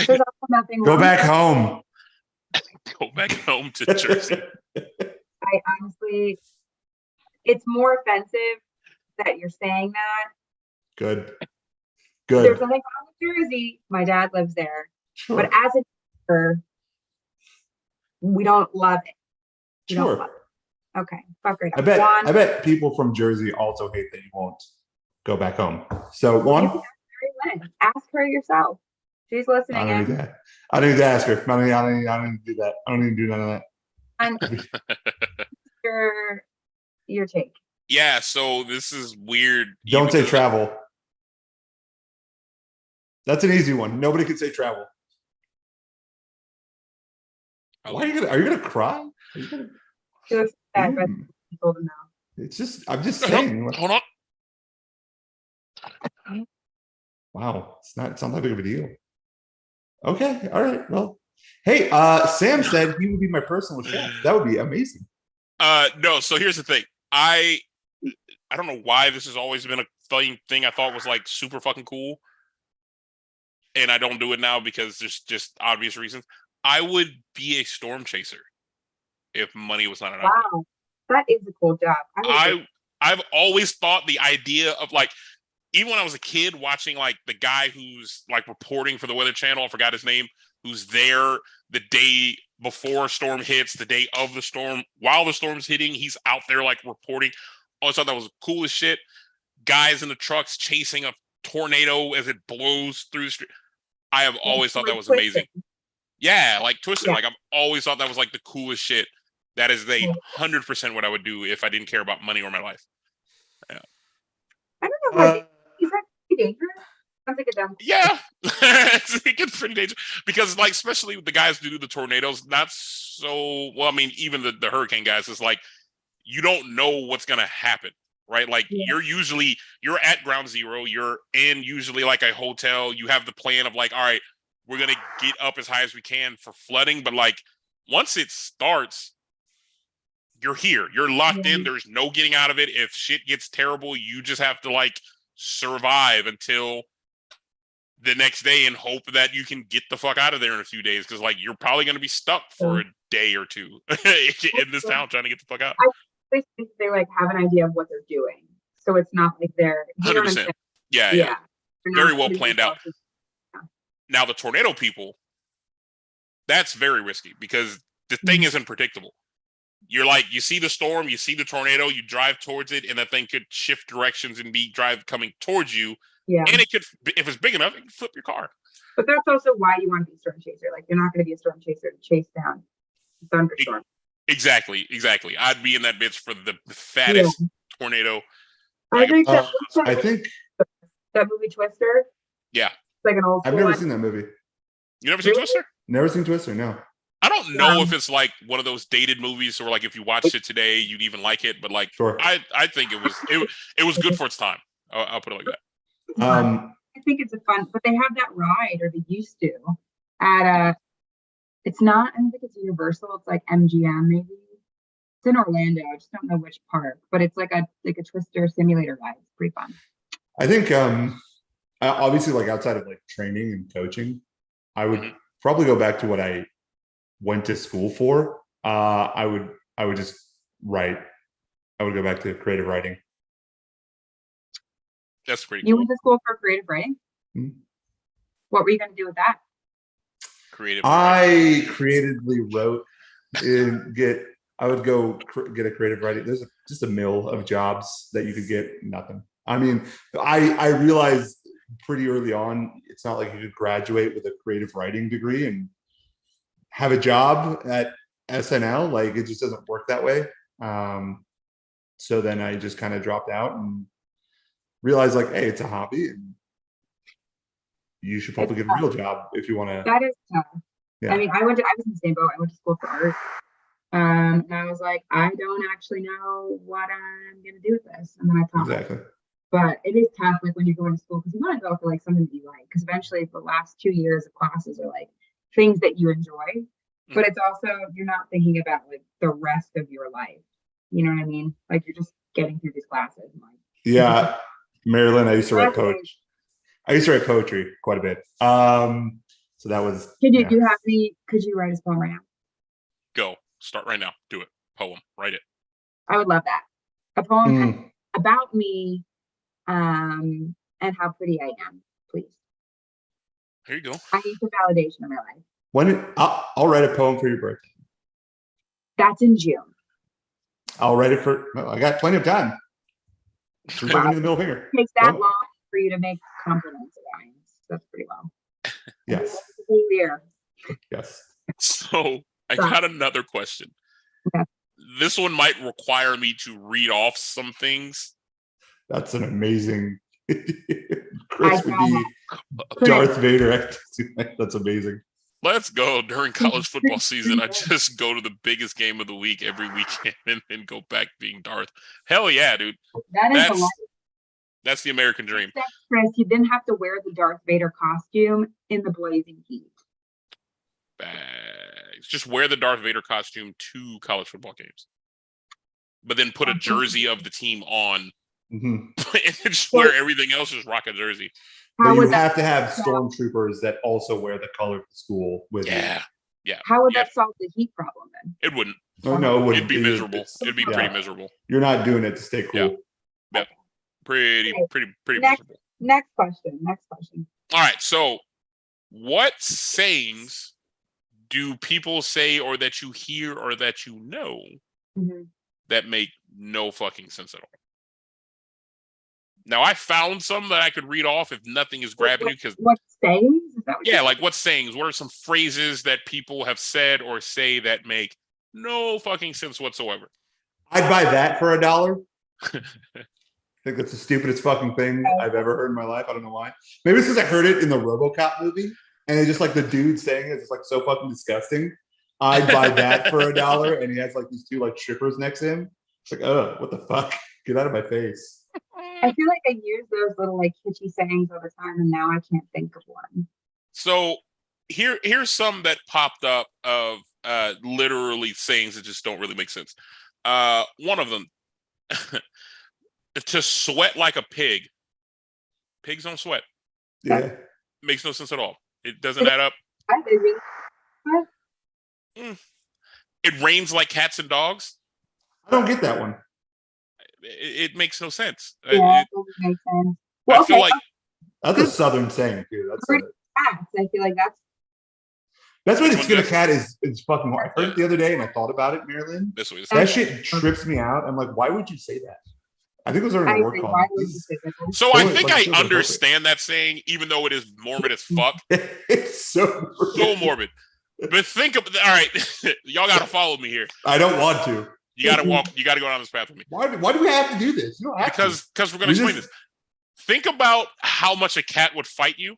There's also nothing Go wrong back home. Go back home to Jersey. I honestly, it's more offensive that you're saying that. Good. There's nothing wrong with Jersey. My dad lives there. Sure. But as a neighbor, we don't love it. Sure. Love it. Okay. Fuck right. I bet people from Jersey also hate that you won't go back home. So Juan, ask her yourself. She's listening. I don't need to ask her. I don't need to do that. I don't need to do none of that. And your take. Yeah, so this is weird. Don't say travel. That's an easy one. Nobody can say travel. Are you gonna cry? He looks sad, but I told him now. It's just I'm just saying. Hold on. Wow, it's not that big of a deal. Okay, all right. Well, hey, Sam said he would be my personal chef. That would be amazing. No, so here's the thing. I don't know why this has always been a thing I thought was like super fucking cool. And I don't do it now because there's just obvious reasons. I would be a storm chaser if money was not an option. Wow, that is a cool job. I've always thought the idea of like, even when I was a kid watching like the guy who's like reporting for the Weather Channel, I forgot his name, who's there the day before a storm hits, the day of the storm, while the storm's hitting, he's out there like reporting. I always thought that was cool as shit. Guys in the trucks chasing a tornado as it blows through the street. I have always thought that was amazing. Yeah, like Twisted. Yeah. Like I've always thought that was like the coolest shit. That is 100% what I would do if I didn't care about money or my life. Yeah. I don't know. Is that pretty dangerous? Sounds like a dumb. Yeah, it gets pretty dangerous because, like, especially with the guys who do the tornadoes, not so well. I mean, even the hurricane guys, it's like you don't know what's gonna happen, right? Like you're at ground zero. You're in usually like a hotel. You have the plan of like, all right, we're gonna get up as high as we can for flooding, but like once it starts, you're here. You're locked in. There's no getting out of it. If shit gets terrible, you just have to like survive until the next day and hope that you can get the fuck out of there in a few days. Cause like, you're probably going to be stuck for a day or two in this town trying to get the fuck out. I think they like have an idea of what they're doing. So it's not like they're 100%. Yeah. Very well planned out. Now the tornado people, that's very risky because the thing isn't predictable. You're like, you see the storm, you see the tornado, you drive towards it, and that thing could shift directions and be coming towards you. Yeah. And it could, if it's big enough, it can flip your car. But that's also why you want to be a storm chaser. Like, you're not going to be a storm chaser to chase down a thunderstorm. Exactly. I'd be in that bitch for the fattest tornado. I think that movie Twister. Yeah. It's like an old. I've never seen that movie. You never seen Twister? Never seen Twister. No. I don't know if it's like one of those dated movies or like if you watched it today, you'd even like it. But like, sure. I think it was good for its time. I'll put it like that. I think it's a fun, but they have that ride, or they used to, at it's not, I don't think it's Universal. It's like MGM maybe. It's in Orlando. I just don't know which park, but it's like a Twister simulator ride. It's pretty fun. I think obviously like outside of like training and coaching, I would probably go back to what I went to school for. I would just write. I would go back to creative writing. That's pretty cool. You went to school for creative writing? Mm-hmm. What were you going to do with that? I creatively wrote and I would go get a creative writing. There's just a mill of jobs that you could get. Nothing. I mean, I realized pretty early on, it's not like you could graduate with a creative writing degree and have a job at SNL. Like, it just doesn't work that way. So then I just kind of dropped out and realized like, hey, it's a hobby and you should probably get a real job if you want to. That is tough. Yeah. I mean, I was in the same boat. I went to school for art. And I was like, I don't actually know what I'm going to do with this. And then I thought, Exactly. But it is tough, like when you're going to school, because you want to go for like something that you like. Because eventually, the last 2 years of classes are like things that you enjoy, but it's also you're not thinking about like the rest of your life. You know what I mean? Like you're just getting through these classes. And, like, yeah, Maryland. I used to write poetry. I used to write poetry quite a bit. So that was. Could you have me? Could you write a poem right now? Go. Start right now. Do it. Poem. Write it. I would love that. A poem about me. And how pretty I am, please. Here you go. I need some validation in my life. I'll write a poem for your birthday. That's in June. I'll write it I got plenty of time. Wow. The middle finger. It takes that long for you to make compliments of mine. That's pretty long. Yes. Yes. So I got another question. Okay. This one might require me to read off some things. That's an amazing. Chris would be Darth Vader. That's amazing. Let's go. During college football season, I just go to the biggest game of the week every weekend and then go back being Darth. Hell yeah, dude. That's the American dream. Chris, you didn't have to wear the Darth Vader costume in the blazing heat. Just wear the Darth Vader costume to college football games. But then put a jersey of the team on. And just wear everything else, just rock a jersey. But you have to have stormtroopers that also wear the color of the school with you. Yeah. How would that solve the heat problem then? It wouldn't. Oh, no, it wouldn't. It'd be miserable. It'd be pretty miserable. You're not doing it to stay cool. Yeah. Pretty miserable. Next question. All right. So what sayings do people say or that you hear or that you know that make no fucking sense at all? Now, I found some that I could read off if nothing is grabbing you. What sayings? Like what sayings? What are some phrases that people have said or say that make no fucking sense whatsoever? I'd buy that for $1. I think that's the stupidest fucking thing I've ever heard in my life. I don't know why. Maybe it's because I heard it in the RoboCop movie, and it's just like the dude saying it's like so fucking disgusting. I'd buy that for $1, and he has like these two like strippers next to him. It's like, oh, what the fuck? Get out of my face. I feel like I use those little like kitschy sayings all the time, and now I can't think of one. So here's some that popped up of literally sayings that just don't really make sense. One of them, to sweat like a pig. Pigs don't sweat. Yeah. Makes no sense at all. It doesn't add up. It rains like cats and dogs. I don't get that one. It makes no sense. Yeah, it doesn't make sense. Well, I feel like that's a Southern saying too. I feel like that's what a skin of cat is fucking. I heard it the other day and I thought about it, Marilyn. That shit trips me out. I'm like, why would you say that? I think it was already a work call. So I think I understand that saying, even though it is morbid as fuck. It's so morbid. But think of all right, y'all gotta follow me here. I don't want to. You gotta walk. You gotta go down this path with me. Why do we have to do this? You don't have because we're gonna explain this. Think about how much a cat would fight you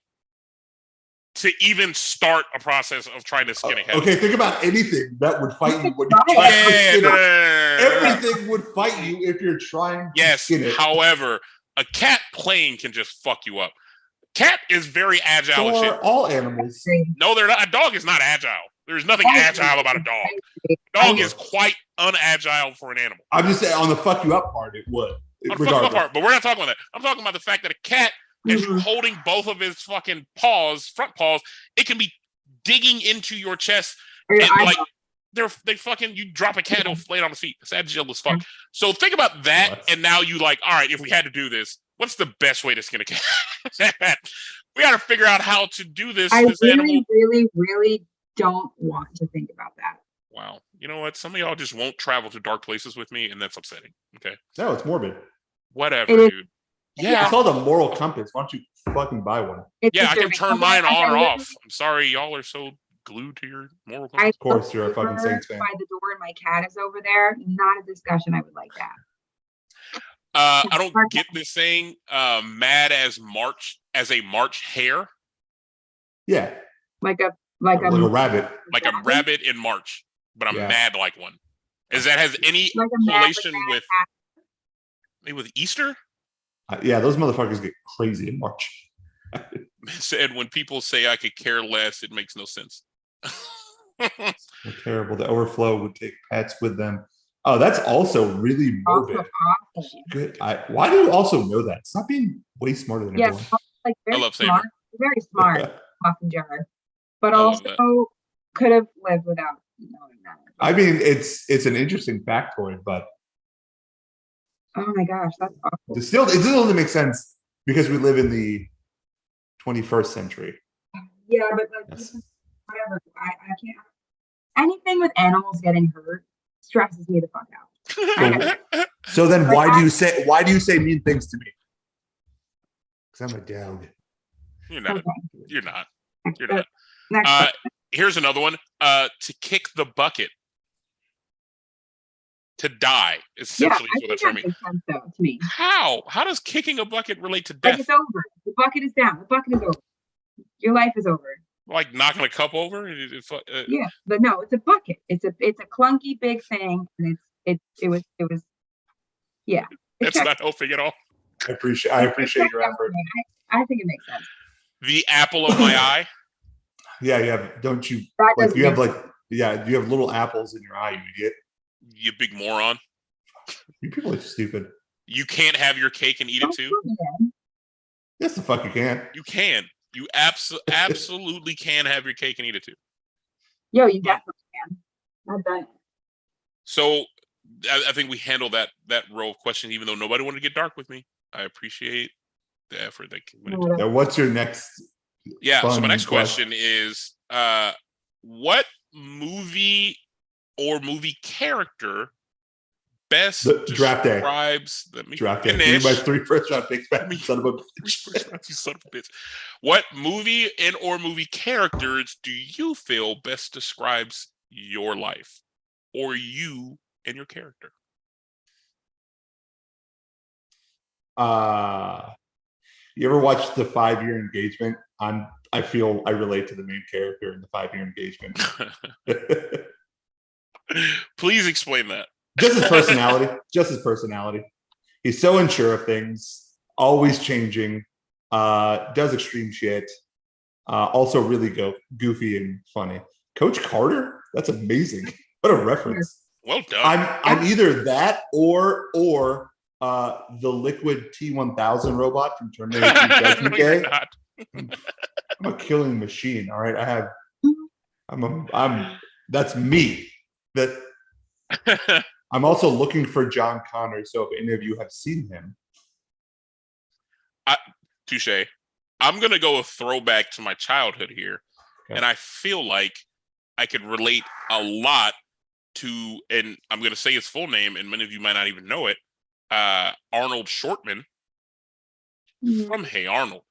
to even start a process of trying to skin a cat. Okay, think about anything that would fight you when you're trying to skin it. Everything would fight you if you're trying to skin it. However, a cat playing can just fuck you up. Cat is very agile. For all animals. No, they're not. A dog is not agile. There's nothing agile about a dog. Dog is quite unagile for an animal. I'm just saying on the fuck you up part, it would. On the fuck you up part, but we're not talking about that. I'm talking about the fact that a cat is holding both of his fucking paws, front paws. It can be digging into your chest and like they fucking you drop a cat, it'll lay it on his feet. It's agile as fuck. So think about that, and now you like, all right, if we had to do this, what's the best way to skin a cat? We got to figure out how to do this. I really don't want to think about that. Wow. You know what? Some of y'all just won't travel to dark places with me, and that's upsetting. Okay. No, it's morbid. Whatever, dude. Yeah. It's called a moral compass. Why don't you fucking buy one? I can turn mine on or off. I'm sorry, y'all are so glued to your moral compass. Of course, you're a fucking Saints fan. By the door and my cat is over there. Not a discussion I would like that. I don't get this saying, mad as a March hare. Yeah. Like a rabbit. Like a rabbit in March, but I'm mad like one. Is that has any like correlation with maybe with Easter? Yeah, those motherfuckers get crazy in March. Said when people say I could care less, it makes no sense. They're terrible. The overflow would take pets with them. Oh, that's also really morbid. Good. Why do you also know that? Stop being way smarter than everyone. Like I love smart, very smart, muffin jar, but also could have lived without knowing that. I mean, it's an interesting factoid, but oh my gosh, that's awful. It still doesn't make sense because we live in the 21st century. Yeah, but like whatever, I can't. Anything with animals getting hurt stresses me the fuck out. So then, why do you say mean things to me? Because I'm a dog. You're not. You're not. You're not. Here's another one. To kick the bucket. To die, essentially, is what that's for me. To me. How does kicking a bucket relate to death? Like it's over. The bucket is down. The bucket is over. Your life is over. Like knocking a cup over? Yeah, but no, it's a bucket. It's a clunky big thing, and it was yeah. That's not helping at all. I appreciate your effort. I think it makes sense. The apple of my eye. Yeah. Don't you? You have little apples in your eye, you idiot. You big moron. You people are stupid. You can't have your cake and eat it too? Yes, the fuck you can. You can. You absolutely can have your cake and eat it too. Yo, you definitely can. I've done it. So I think we handled that row of questions, even though nobody wanted to get dark with me. I appreciate the effort that went into it. Now, what's your next? Yeah, so my next question is, what movie or movie character best describes draft day. My 3 first round picks back, you son of a bitch. You son of a bitch. What movie or movie characters do you feel best describes your life or you and your character? You ever watch the 5-Year Engagement? I feel I relate to the main character in the 5-Year Engagement. Please explain that. Just his personality. He's so unsure of things, always changing, does extreme shit, also really goofy and funny. Coach Carter? That's amazing. What a reference. Well done. I'm either that or the liquid T-1000 robot from Terminator 2 Judgment Day. I'm a killing machine. All right. That's me. I'm also looking for John Connor. So if any of you have seen him. Touche. I'm going to go a throwback to my childhood here. Okay. And I feel like I could relate a lot to, and I'm going to say his full name, and many of you might not even know it, Arnold Shortman from Hey Arnold.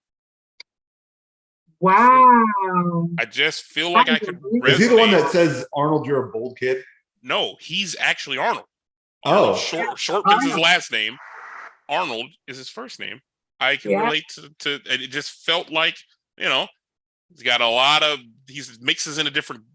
Wow. I just feel like I could resonate. Is he the one that says, Arnold, you're a bold kid? No, he's actually Arnold. Shortman's his last name. Arnold is his first name. I can relate to, and it just felt like, he's got he mixes in a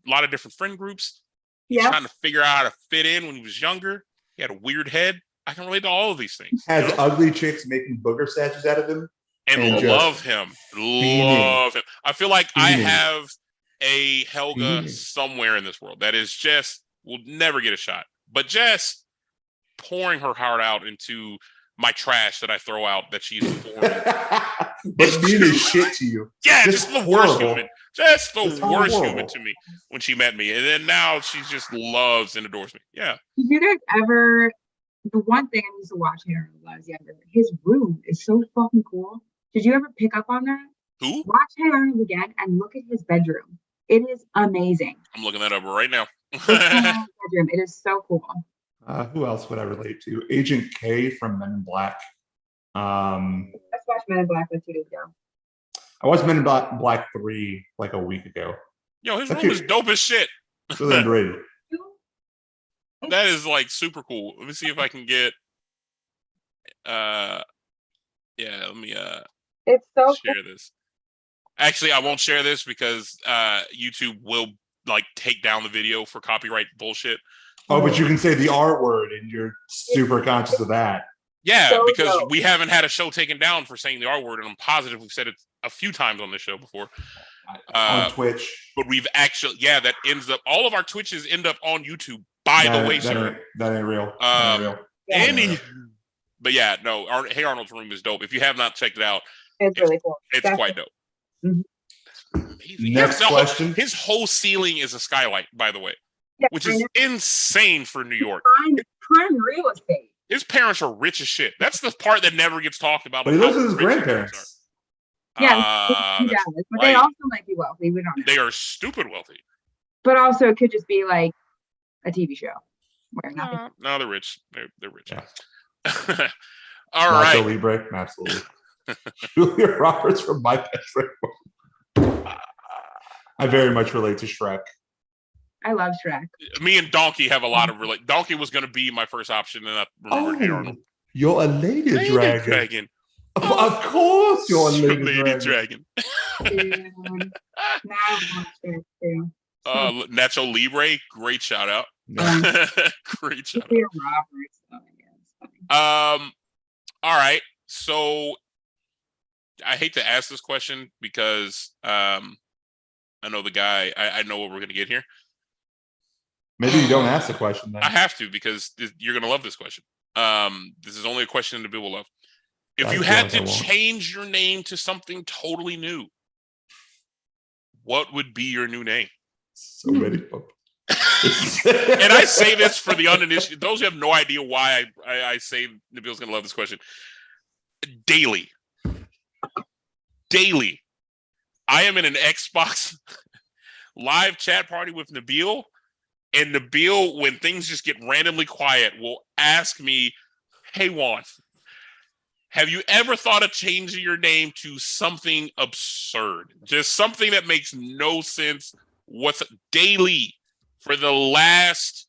lot of different friend groups. He's trying to figure out how to fit in when he was younger. He had a weird head. I can relate to all of these things. Has ugly chicks making booger statues out of him. And love him. Love him. I feel like I have a Helga somewhere in this world that is just will never get a shot. But just pouring her heart out into my trash that I throw out that she's pouring. But mean as shit to you. Yeah, just the worst human. Just the worst human to me when she met me. And then now she just loves and adores me. Yeah. Did you guys ever, the one thing I used to watch here when I was younger, his room is so fucking cool. Did you ever pick up on that? Who? Watch Hey Arnold again and look at his bedroom. It is amazing. I'm looking that up right now. Bedroom. It is so cool. Who else would I relate to? Agent K from Men in Black. Let's watch Men in Black 2 days ago. I watched Men in Black 3 like a week ago. Yo, his room is dope as shit. Really underrated. That is like super cool. Let me see if I can get let me it's so share this. Actually, I won't share this because YouTube will like take down the video for copyright bullshit. Oh, but you can say the R word, and you're super conscious of that. Yeah, because we haven't had a show taken down for saying the R word, and I'm positive we've said it a few times on this show before. On Twitch. But we've actually, that ends up, all of our Twitches end up on YouTube, by the way, sir. That ain't real. But yeah, no, Hey Arnold's Room is dope. If you have not checked it out, it's really cool. It's quite dope. Mm-hmm. Next question. His whole ceiling is a skylight, by the way, which is insane for New York. Prime real estate. His parents are rich as shit. That's the part that never gets talked about. But he lives with his grandparents. Yeah, but they also might be wealthy. We don't know. They are stupid wealthy. But also, it could just be like a TV show. Where no, they're rich. They're rich. Yeah. All right. Nacho Libre, absolutely. Julia Roberts from My Best Friend. I very much relate to Shrek. I love Shrek. Me and Donkey have a lot of Donkey was going to be my first option, and I remembered Hey Arnold. You're a lady dragon. Of course, you're a lady dragon. Nacho Libre, great shout out. Great shout out. Roberts. All right. So I hate to ask this question because I know the guy. I know what we're gonna get here. Maybe you don't ask the question then. I have to because you're gonna love this question. This is only a question that Bill will love. If you had to change your name to something totally new, what would be your new name? So many. And I say this for the uninitiated. Those who have no idea why I say Nabil's going to love this question. Daily. I am in an Xbox live chat party with Nabil. And Nabil, when things just get randomly quiet, will ask me, hey, Juan, have you ever thought of changing your name to something absurd? Just something that makes no sense. What's Daily for the last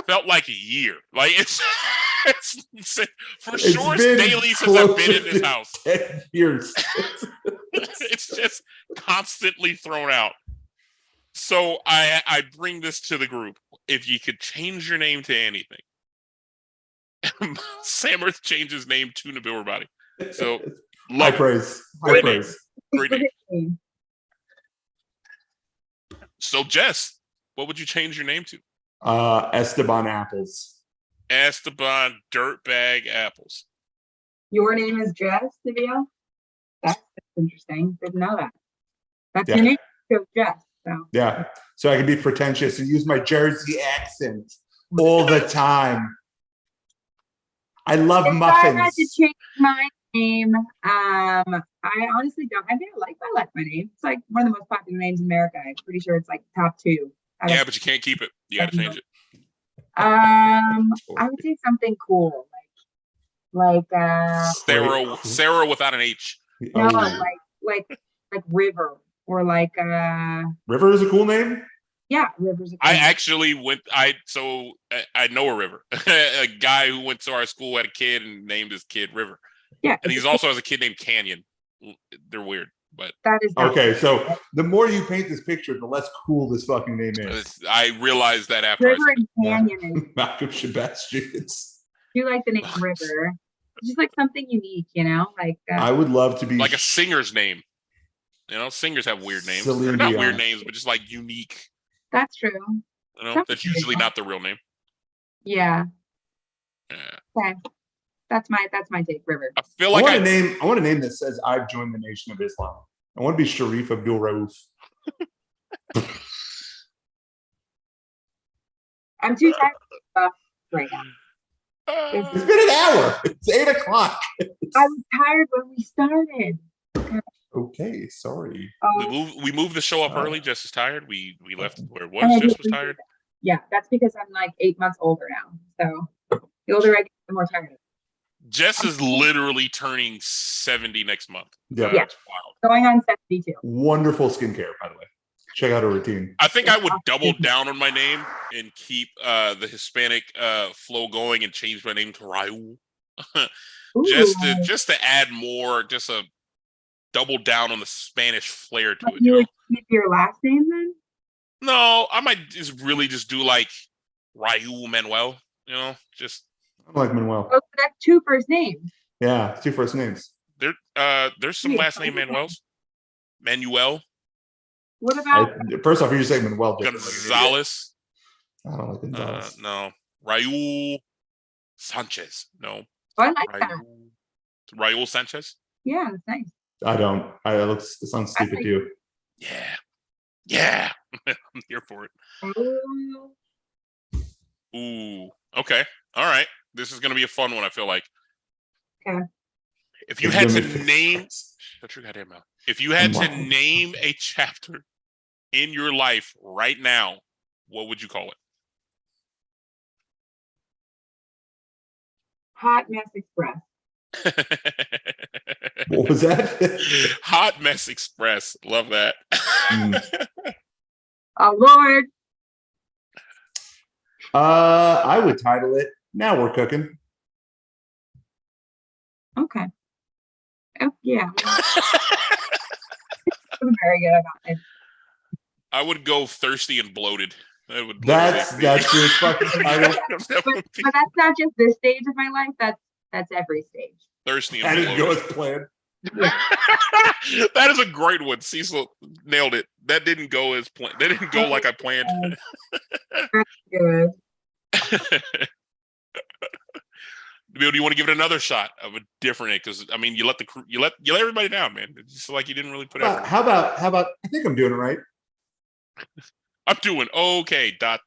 felt like a year. Like it's for sure it's Daily since I've been in this house. 10 years. It's just constantly thrown out. So I bring this to the group. If you could change your name to anything, Sam Earth changed his name to Nabil Rabadi. So high praise. Great name. So Jess, what would you change your name to? Esteban Apples. Esteban Dirtbag Apples. Your name is Jess, Nabil? That's interesting. Didn't know that. That's your name, Jess. So. Yeah. So I can be pretentious and use my Jersey accent all the time. I love muffins. I had to change my name. I honestly don't. I like my name. It's like one of the most popular names in America. I'm pretty sure it's like top 2. Yeah, but you can't keep it. You got to change it. I would say something cool, like Sarah without an H. No, like River or like River is a cool name. Yeah, River's a cool name. I actually went. I know a River, a guy who went to our school had a kid and named his kid River. Yeah, and he's also has a kid named Canyon. They're weird, but that is okay. So the more you paint this picture, the less cool this fucking name is. I realized that after River and Canyon is Malcolm Sebastian. You like the name River? It's just like something unique, you know. Like I would love to be like a singer's name. You know, singers have weird names. They're not weird names, but just like unique. That's true. You know, that's usually not the real name. Yeah. Okay. That's my take, River. I feel like I want a name that says I've joined the Nation of Islam. I want to be Sharif Abdul Rauf. I'm too tired right now. It's been an hour. It's 8:00. I was tired when we started. Okay, sorry. We moved the show up early. Jess is tired. We left where it was. Jess was tired. Yeah, that's because I'm like 8 months older now. So the older I get, the more tired. Jess is literally turning 70 next month. Yeah, that's wild. Going on 72. Wonderful skincare, by the way. Check out her routine. I think I would double down on my name and keep the Hispanic flow going and change my name to Raul. just to add more, just a double down on the Spanish flair to it. You would keep your last name then? No, I might just do like Raul Manuel. Just. I like Manuel. Oh, that's 2 first names. Yeah, 2 first names. There's some last name Manuels. Manuel. What about? First off, you're saying Manuel Gonzalez. I don't like Gonzalez. No. Raul Sanchez. No. Oh, I like that. Raul Sanchez. Yeah, that's nice. I don't. It sounds stupid to you. Yeah. I'm here for it. Oh. Ooh. Okay. All right. This is gonna be a fun one. I feel like. Okay. If you had to name, shut your goddamn mouth. If you had to name a chapter in your life right now, what would you call it? Hot Mess Express. What was that? Hot Mess Express. Love that. Oh Lord. I would title it "Now We're Cooking." Okay. Oh, yeah. I'm very good about it. I would go Thirsty and Bloated. That's your fucking title. But that's not just this stage of my life. That's every stage. Thirsty and Bloated. Didn't go as planned. Yeah. That is a great one. Cecil nailed it. That didn't go as planned. That didn't go like I planned. That's good. Bill, do you want to give it another shot of a different? Because I mean, you let everybody down, man. It's just like you didn't really put effort. How about? I think I'm doing it right. I'm doing okay. ... Fucking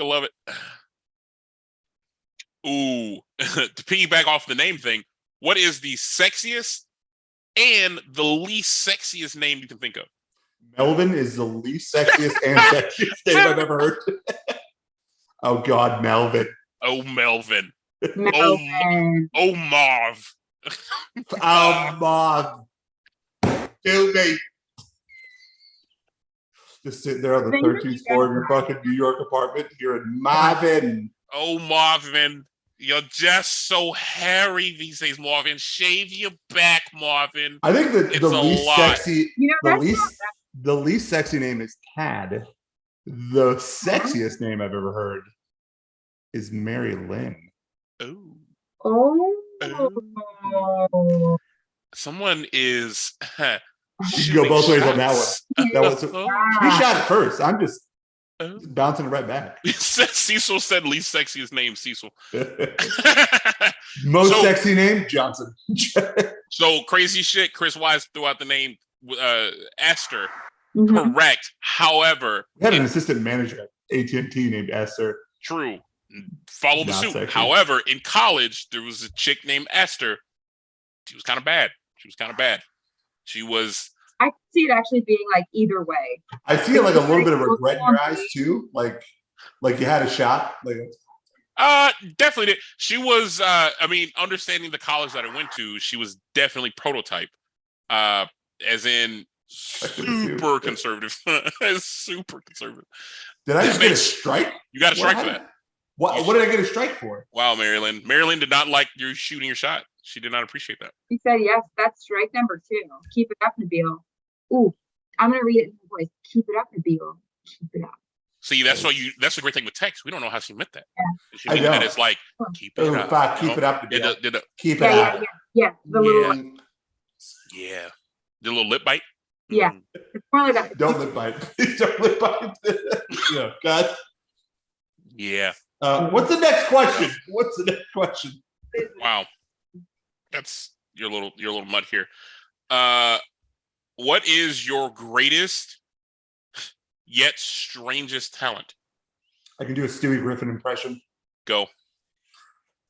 love it. Ooh, to piggyback off the name thing, what is the sexiest and the least sexiest name you can think of? Melvin is the least sexiest and sexiest name I've ever heard. Oh God, Melvin. Oh, Melvin. Melvin. Oh, Marv. Oh, Marv. Kill me. Just sitting there on the 13th floor of your fucking New York apartment. You're in Marvin. Oh, Marvin. You're just so hairy these days, Marvin. Shave your back, Marvin. I think the least sexy, the least sexy name is Tad. The sexiest name I've ever heard is Mary Lynn. Oh. Someone is. You can go both ways on that one. He shot it first. I'm just bouncing it right back. Cecil said least sexiest name, Cecil. Most sexy name, Johnson. So crazy shit. Chris Wise threw out the name Esther. Mm-hmm. Correct. However, we had an assistant manager at AT&T named Esther. True. Follow the suit. Sexy. However, in college, there was a chick named Esther. She was kind of bad. She was. I see it actually being like either way. I see it like a little bit of regret in your eyes too, like you had a shot. Definitely did. She was. I mean, understanding the college that I went to, she was definitely prototype. As in super conservative. Super conservative. Did I just get a strike? You got a strike for that. What did I get a strike for? Wow, Marilyn. Marilyn did not like you shooting your shot. She did not appreciate that. He said, yes, that's strike number 2. Keep it up, Nabil. Ooh, I'm going to read it in her voice. Keep it up, Nabil. Keep it up. See, that's the great thing with text. We don't know how she meant that. Yeah. She meant that it's like, keep it up. Keep it up, Nabil. Keep it up. Yeah. The little. Yeah. The little lip bite. Yeah. It's more like that. Don't lip bite. Please don't lip bite. Yeah, God. Yeah. What's the next question? Wow. That's your little mud here. What is your greatest yet strangest talent? I can do a Stewie Griffin impression. Go.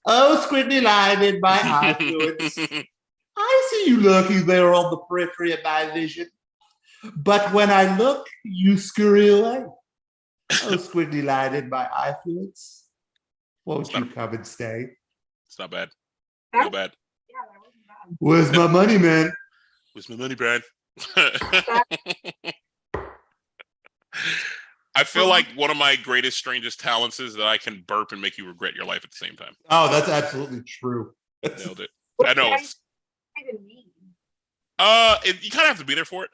Oh, squiggly line in my eye fluids. I see you lurking there on the periphery of my vision. But when I look, you scurry away. Oh, squiggly line in my eye fluids. Won't you come and stay? It's not bad. Not bad. Yeah, that wasn't bad. Where's my money, man? Where's my money, Brad? I feel like one of my greatest, strangest talents is that I can burp and make you regret your life at the same time. Oh, that's absolutely true. Nailed it. I know. even mean? You kind of have to be there for it.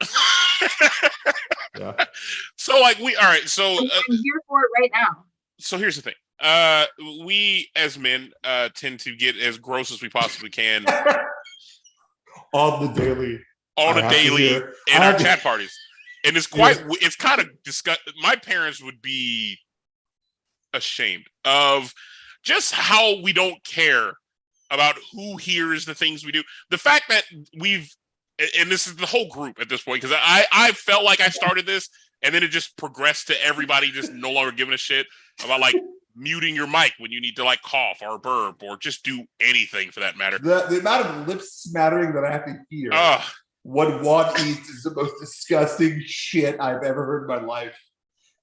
Yeah. So like all right. So I'm here for it right now. So here's the thing. We as men tend to get as gross as we possibly can on the daily in our chat parties, and it's it's kind of disgusting. My parents would be ashamed of just how we don't care about who hears the things we do. The fact that and this is the whole group at this point, because I felt like I started this, and then it just progressed to everybody just no longer giving a shit about like muting your mic when you need to like cough or burp or just do anything for that matter. The amount of lip smattering that I have to hear when Juan eats is the most disgusting shit I've ever heard in my life.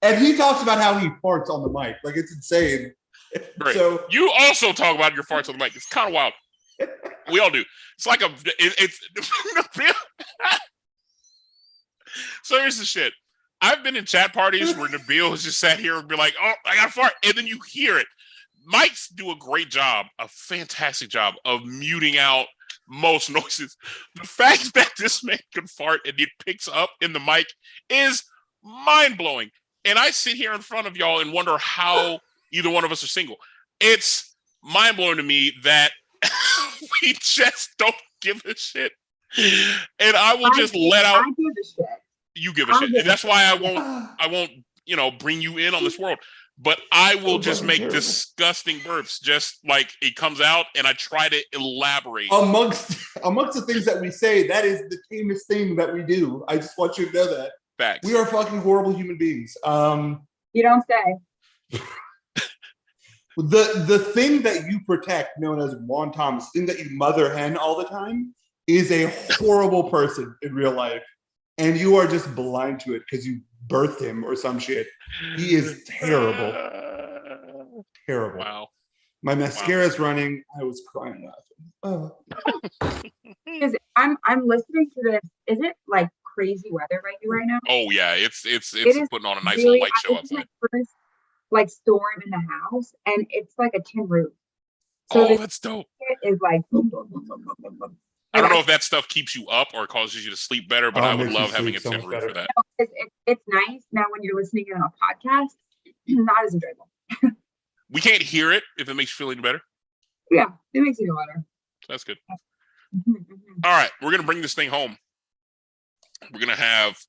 And he talks about how he farts on the mic. Like, it's insane. Right. So you also talk about your farts on the mic. It's kind of wild. We all do. It's like So here's the shit. I've been in chat parties where Nabil has just sat here and be like, "Oh, I got to fart," and then you hear it. Mics do a great job, a fantastic job of muting out most noises. The fact that this man can fart and it picks up in the mic is mind-blowing. And I sit here in front of y'all and wonder how either one of us are single. It's mind-blowing to me that we just don't give a shit. And I will just let out. I give a shit. You give a shit. And that's why I won't, bring you in on this world. But I will just make disgusting burps, just like it comes out, and I try to elaborate. Amongst the things that we say, that is the tamest thing that we do. I just want you to know that. Facts. We are fucking horrible human beings. You don't say. The thing that you protect, known as Juan Thomas, the thing that you mother hen all the time, is a horrible person in real life. And you are just blind to it because you birthed him or some shit. He is terrible. Terrible. Wow. My mascara's running. I was crying laughing. Because I'm listening to this. Is it like crazy weather right now? Oh yeah, it's putting on a nice really, little light show outside. First, like storm in the house, and it's like a tin roof. So that's dope. It is like boom, boom, boom, boom, boom, boom. I don't know if that stuff keeps you up or causes you to sleep better, but I would love having a tin roof for that. It's nice. Now, when you're listening in on a podcast, not as enjoyable. We can't hear it if it makes you feel any better. Yeah, it makes you feel better. That's good. All right, we're going to bring this thing home. We're going to have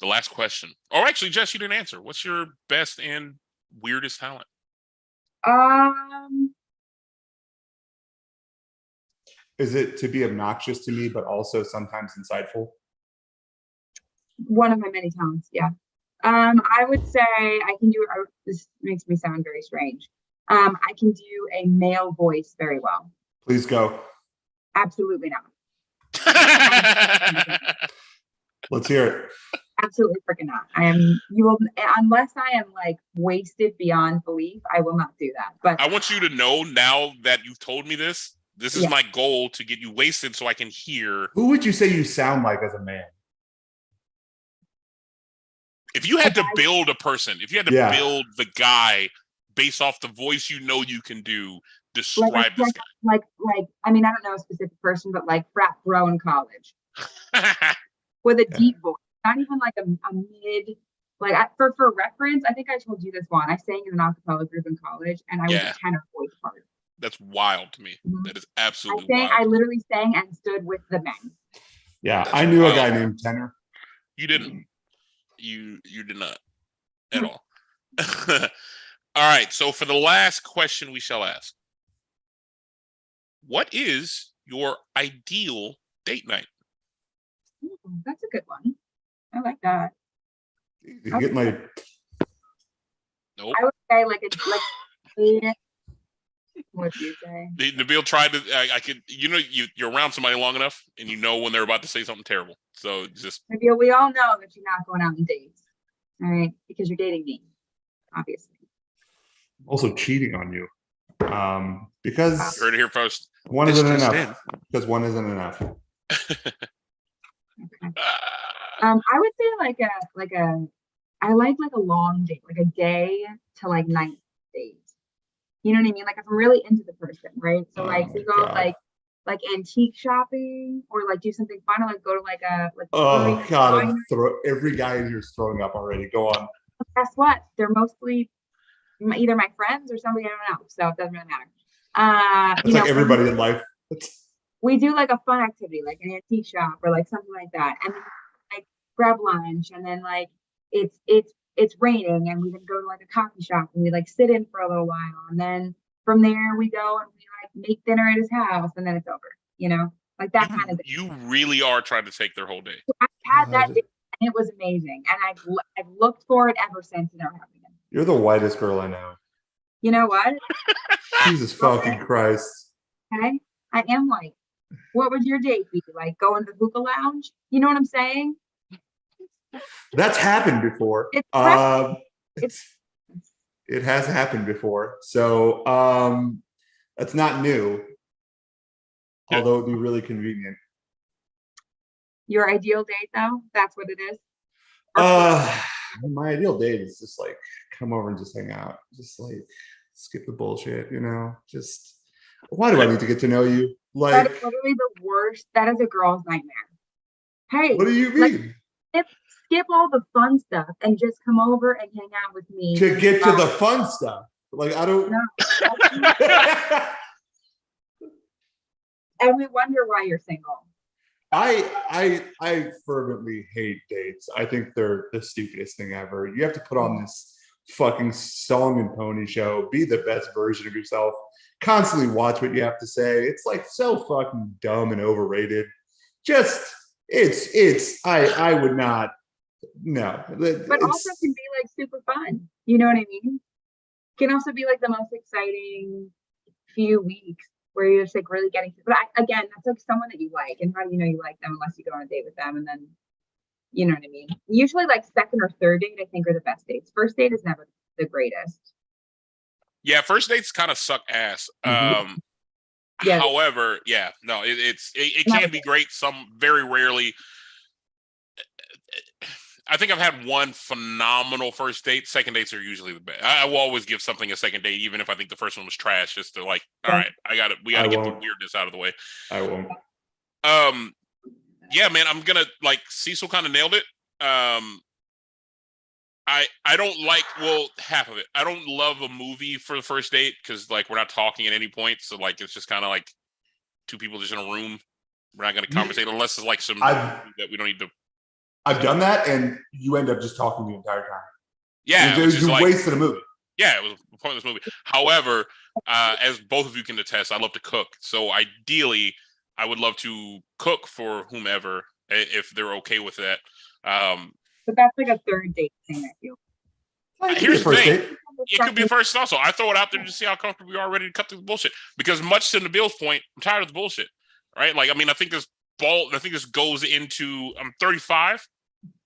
the last question. Oh, actually, Jess, you didn't answer. What's your best and weirdest talent? Is it to be obnoxious to me, but also sometimes insightful? One of my many talents, yeah. I would say I can do. This makes me sound very strange. I can do a male voice very well. Please go. Absolutely not. Let's hear it. Absolutely freaking not. You will, unless I am like wasted beyond belief, I will not do that. But I want you to know now that you've told me this. This is my goal, to get you wasted so I can hear. Who would you say you sound like as a man? If you had to build a person, if you had to build the guy based off the voice you know you can do, describe this guy. Like, I mean, I don't know a specific person, but like frat bro in college. With a deep voice. Not even like a mid, like for reference, I think I told you this one. I sang in an acapella group in college, and I was a tenor voice part. That's wild to me. Mm-hmm. That is absolutely wild. I literally sang and stood with the men. Yeah, I knew a guy named Tenor. You didn't. You did not at all. All right. So for the last question we shall ask, what is your ideal date night? Ooh, that's a good one. I like that. You get my. Nope. I would say like a. What do you say? Nabil tried to. I could. You're around somebody long enough, and you know when they're about to say something terrible. So just. Nabil, we all know that you're not going out on dates, all right? Because you're dating me, obviously. Also cheating on you, because. You heard it here first. One isn't enough. Because one isn't enough. Okay. I would say I like a long date, like a day to like night date. You know what I mean? Like if I'm really into the person, right? So like we go like like antique shopping or like do something fun, or like go to like a oh god, every guy in here is throwing up already. Go on. Guess what? They're mostly either my friends or somebody I don't know, so it doesn't really matter. It's like everybody in life. We do like a fun activity, like an antique shop or like something like that, and then like grab lunch, and then like it's raining, and we then go to like a coffee shop and we like sit in for a little while, and then from there we go and we like make dinner at his house, and then it's over. Like that kind of thing. You really are trying to take their whole day. So I've had that day, and it was amazing, and I've looked for it ever since, and never happened again. You're the whitest girl I know. You know what? Jesus fucking Christ. Okay, I am white. What would your date be? Like going to the hookah lounge? You know what I'm saying? That's happened before. It has happened before. So that's not new. Although it'd be really convenient. Your ideal date though? That's what it is? My ideal date is just like come over and just hang out. Just like skip the bullshit, just why do I need to get to know you? Like, that is literally the worst. That is a girl's nightmare. Hey, what do you mean? Skip all the fun stuff and just come over and hang out with me. To get to the fun stuff. Like, I don't know. And we wonder why you're single. I fervently hate dates. I think they're the stupidest thing ever. You have to put on this fucking song and pony show, be the best version of yourself, constantly watch what you have to say. It's like so fucking dumb and overrated. I would not. No. But also can be like super fun. You know what I mean? Can also be like the most exciting few weeks where you're just like really getting to, but again, that's like someone that you like, and how do you know you like them unless you go on a date with them, and then you know what I mean? Usually like second or third date I think are the best dates. First date is never the greatest. Yeah, first dates kind of suck ass. Yeah. However, it can be great. Some very rarely. I think I've had one phenomenal first date. Second dates are usually the best. I will always give something a second date, even if I think the first one was trash, just to like, all right, we got to get the weirdness out of the way. I won't. Yeah, man, I'm gonna like Cecil kind of nailed it. I don't like, half of it. I don't love a movie for the first date because like we're not talking at any point, so like it's just kind of like two people just in a room. We're not gonna conversate unless it's like some that we don't need to. I've done that, and you end up just talking the entire time. Yeah, you wasted a movie. Yeah, it was a pointless movie. However, as both of you can attest, I love to cook. So ideally, I would love to cook for whomever if they're okay with that. But that's like a third date thing, I feel. Here's the thing. It could be first also. I throw it out there to see how comfortable we are ready to cut through the bullshit. Because much to Nabil's point, I'm tired of the bullshit. Right? Like, I mean, I think this goes into, I'm 35.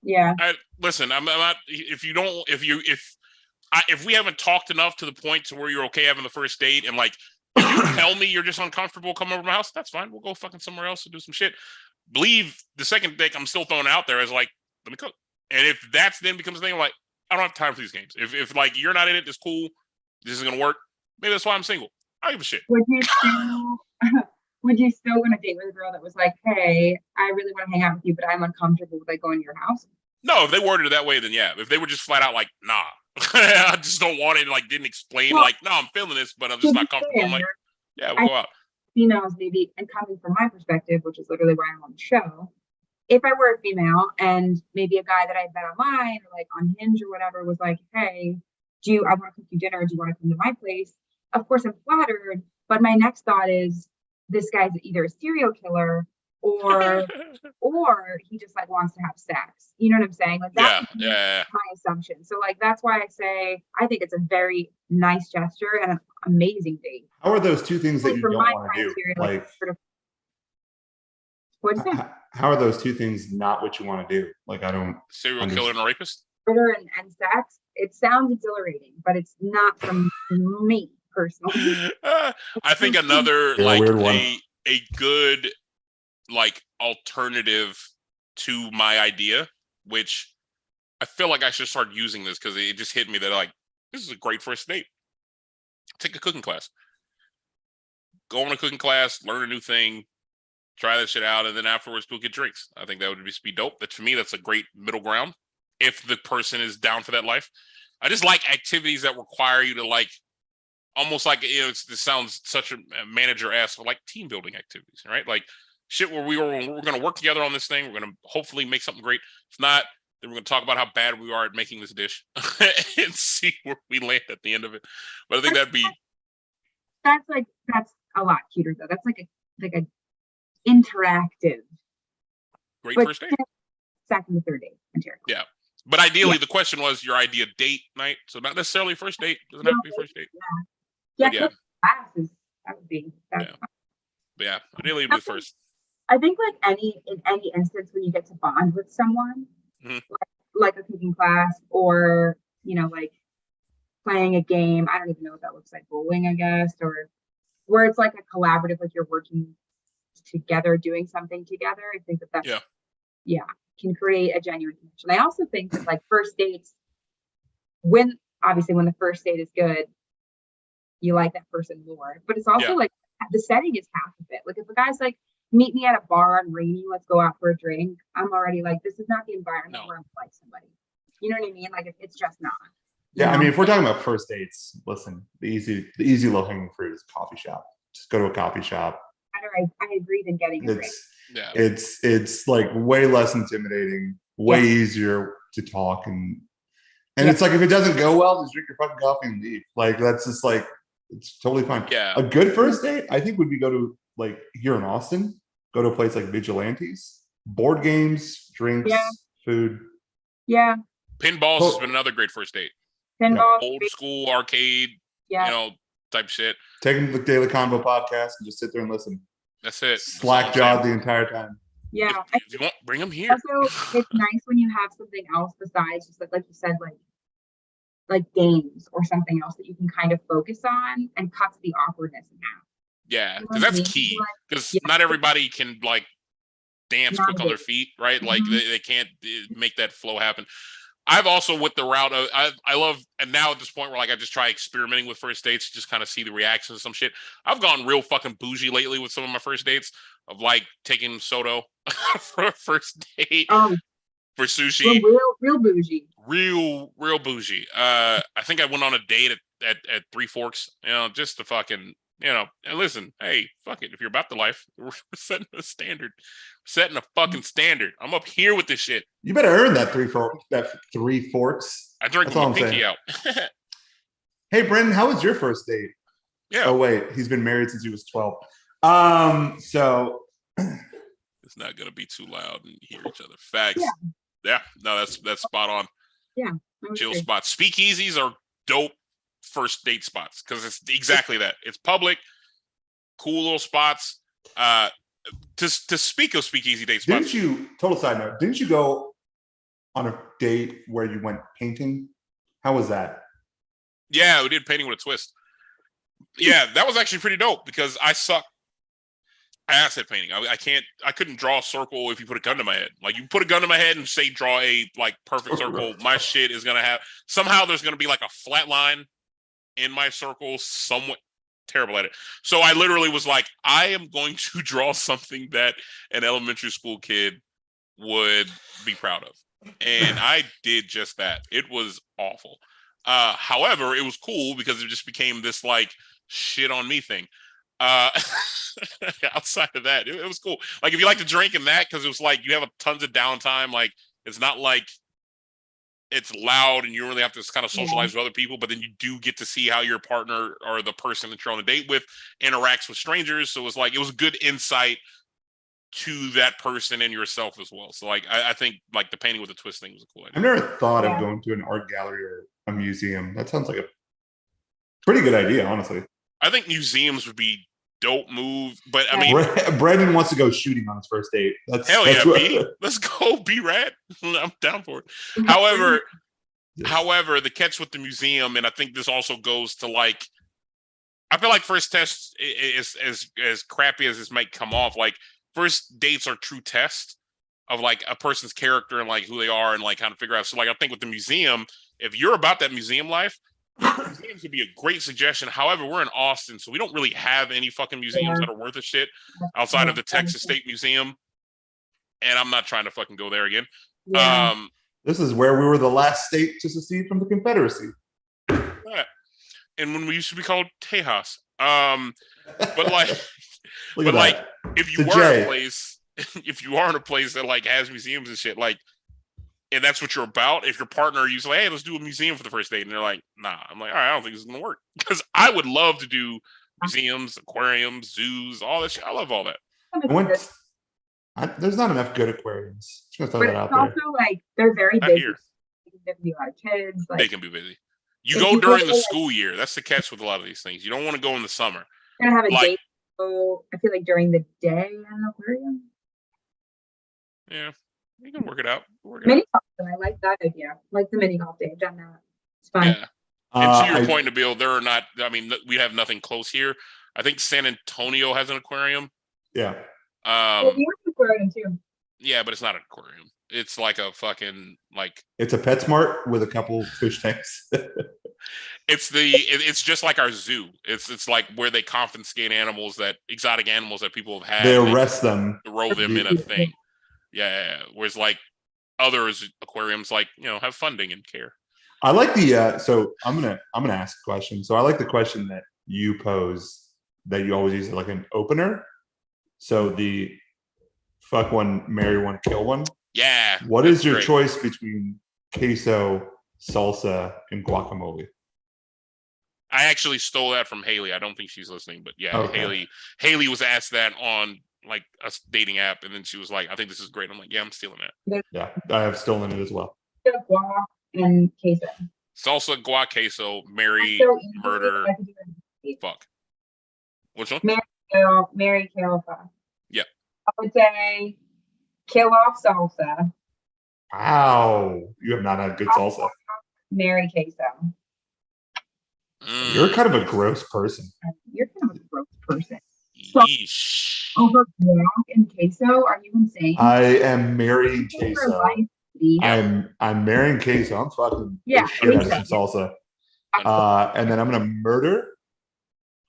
Yeah. Listen, I'm not, if we haven't talked enough to the point to where you're okay having the first date, and like, if you tell me you're just uncomfortable, come over to my house, that's fine. We'll go fucking somewhere else and do some shit. Believe the second date I'm still throwing out there as like, let me cook. And if that's then becomes a thing, I'm like, I don't have time for these games. If like you're not in it, it's cool. This is gonna work. Maybe that's why I'm single. I don't give a shit. Would you still want to date with a girl that was like, hey, I really want to hang out with you, but I'm uncomfortable with like going to your house? No, if they worded it that way, then yeah. If they were just flat out like, nah, I just don't want it, like didn't explain, like, no, I'm feeling this, but I'm just not comfortable. I'm like, yeah, we'll go out. Females, maybe, and coming from my perspective, which is literally why I'm on the show, if I were a female and maybe a guy that I met online or like on Hinge or whatever was like, hey, I want to cook you dinner? Do you want to come to my place? Of course, I'm flattered, but my next thought is, this guy's either a serial killer or he just like wants to have sex. You know what I'm saying? Like that's my assumption. So like that's why I say I think it's a very nice gesture and an amazing date. How are those two things that you don't want to do? Like what'd you say? How are those two things not what you want to do? Like I don't serial killer and a rapist? Murder and sex. It sounds exhilarating, but it's not from me. Personally, I think another like a good like alternative to my idea, which I feel like I should start using this because it just hit me that like this is a great first date. Take a cooking class. Go on a cooking class, learn a new thing, try that shit out, and then afterwards go get drinks. I think that would be dope. That, to me, that's a great middle ground if the person is down for that life. I just like activities that require you to like, almost like, you know, this sounds such a manager-esque, but like team building activities, right? Like shit where we're going to work together on this thing. We're going to hopefully make something great. If not, then we're going to talk about how bad we are at making this dish and see where we land at the end of it. But I think that's a lot cuter though. That's like a interactive. Great first date. Second and third date material. Yeah. But ideally, the question was your idea date night. So not necessarily first date. Doesn't have to be first date. Yeah. Classes. That would be. But yeah. Ideally, with first. I think like in any instance when you get to bond with someone, like a cooking class or, you know, like playing a game. I don't even know what that looks like. Bowling, I guess, or where it's like a collaborative, like you're working together, doing something together. I think that's can create a genuine connection. I also think that like first dates, when the first date is good, you like that person more. But it's also like the setting is half of it. Like if a guy's like, meet me at a bar on rainy, let's go out for a drink, I'm already like, this is not the environment where I'm like somebody. You know what I mean? Like it's just not. Yeah, I mean, if we're talking about first dates, listen, the easy low hanging fruit is a coffee shop. Just go to a coffee shop. I agree than getting a drink. It's like way less intimidating, way easier to talk, and it's like if it doesn't go well, just drink your fucking coffee and leave. Like that's just like it's totally fine. Yeah. A good first date, I think, would be go to like here in Austin, go to a place like Vigilantes, board games, drinks, food. Yeah. Pinballs has been another great first date. Pinball, old school arcade, you know, type shit. Take them to the Daily Convo Podcast and just sit there and listen. That's it. Slack jawed the entire time. Yeah. If you want, bring them here. Also, it's nice when you have something else besides just like you said, like games or something else that you can kind of focus on and cuts the awkwardness in half. Yeah, because that's key. Because not everybody can like dance quick on their feet, right? Like they can't make that flow happen. I've also with the route of I love, and now at this point where like I just try experimenting with first dates, just kind of see the reactions to some shit. I've gone real fucking bougie lately with some of my first dates of like taking Soto for a first date for sushi. Real bougie. Real bougie. I think I went on a date at Three Forks, you know, just to fucking, you know, and listen, hey, fuck it. If you're about the life, we're setting a standard. Setting a fucking standard. I'm up here with this shit. You better earn that Three Forks. I drink my pinky out. Hey, Brendan, how was your first date? Yeah. Oh, wait. He's been married since he was 12. So it's not going to be too loud and hear each other. Facts. Yeah. No, that's spot on. Yeah. Chill spots. Speakeasies are dope first date spots because it's exactly that. It's public, cool little spots. To speak of speakeasy date spots. Total side note, didn't you go on a date where you went painting? How was that? Yeah, we did painting with a twist. Yeah, that was actually pretty dope because I suck asset painting. I couldn't draw a circle if you put a gun to my head. Like you put a gun to my head and say draw a like perfect circle, my shit is gonna have somehow there's gonna be like a flat line in my circle somewhat. Terrible at it. So I literally was like, I am going to draw something that an elementary school kid would be proud of. And I did just that. It was awful. However, it was cool because it just became this like shit on me thing. Outside of that, it was cool. Like if you like to drink and that, because it was like you have tons of downtime. Like it's not like it's loud and you really have to kind of socialize with other people, but then you do get to see how your partner or the person that you're on a date with interacts with strangers. So it was good insight to that person and yourself as well. So like, I think like the painting with a twist thing was a cool idea. I've never thought of going to an art gallery or a museum. That sounds like a pretty good idea, honestly. I think museums would be dope move, but I mean, Brandon wants to go shooting on his first date. Hell yeah, B. Let's go, be rad. I'm down for it. However, the catch with the museum, and I think this also goes to like, I feel like first tests is as crappy as this might come off. Like first dates are true tests of like a person's character and like who they are and like kind of figure out. So like I think with the museum, if you're about that museum life, museums would be a great suggestion. However, we're in Austin, so we don't really have any fucking museums that are worth a shit outside of the Texas State Museum. And I'm not trying to fucking go there again. Yeah. This is where we were the last state to secede from the Confederacy. Yeah. And when we used to be called Tejas. But like, if you were in a place, if you are in a place that like has museums and shit, like, and that's what you're about. If your partner, you say, hey, let's do a museum for the first date, and they're like, nah. I'm like, all right, I don't think this is gonna work because I would love to do museums, aquariums, zoos, all that shit. I love all that. There's not enough good aquariums. Just but it's also like they're very busy. There can be a lot of kids. They can be busy. You go during the school year. That's the catch with a lot of these things. You don't want to go in the summer. You're gonna have a date. So I feel like during the day in an aquarium. Yeah, you can work it out. Mini golf. I like that idea. I like the mini golf day. I've done that. It's fun. Yeah. And to your point, Nabil, there are not. I mean, we have nothing close here. I think San Antonio has an aquarium. Yeah. We have an aquarium too. Yeah, but it's not an aquarium. It's like a fucking like. It's a PetSmart with a couple fish tanks. It's just like our zoo. It's like where they confiscate exotic animals that people have had. They arrest them, throw them in a thing. Yeah. Whereas like others aquariums, like have funding and care. I like the. So I'm gonna ask a question. So I like the question that you pose that you always use like an opener. So the fuck one, marry one, kill one. Yeah. What is your choice between queso, salsa, and guacamole? I actually stole that from Haley. I don't think she's listening, but yeah, okay. Haley was asked that on like a dating app, and then she was like, "I think this is great." I'm like, "Yeah, I'm stealing that." Yeah, I have stolen it as well. Guac and queso. Salsa, guac, queso, marry, murder, fuck. Which one? Marry, kill, fuck. Yeah. I would say kill off salsa. Wow, you have not had good salsa. Marry queso. You're kind of a gross person. You're kind of a gross person. Over guac and queso? Are you insane? I am marrying queso. I'm marrying queso. I'm fucking salsa. And then I'm gonna murder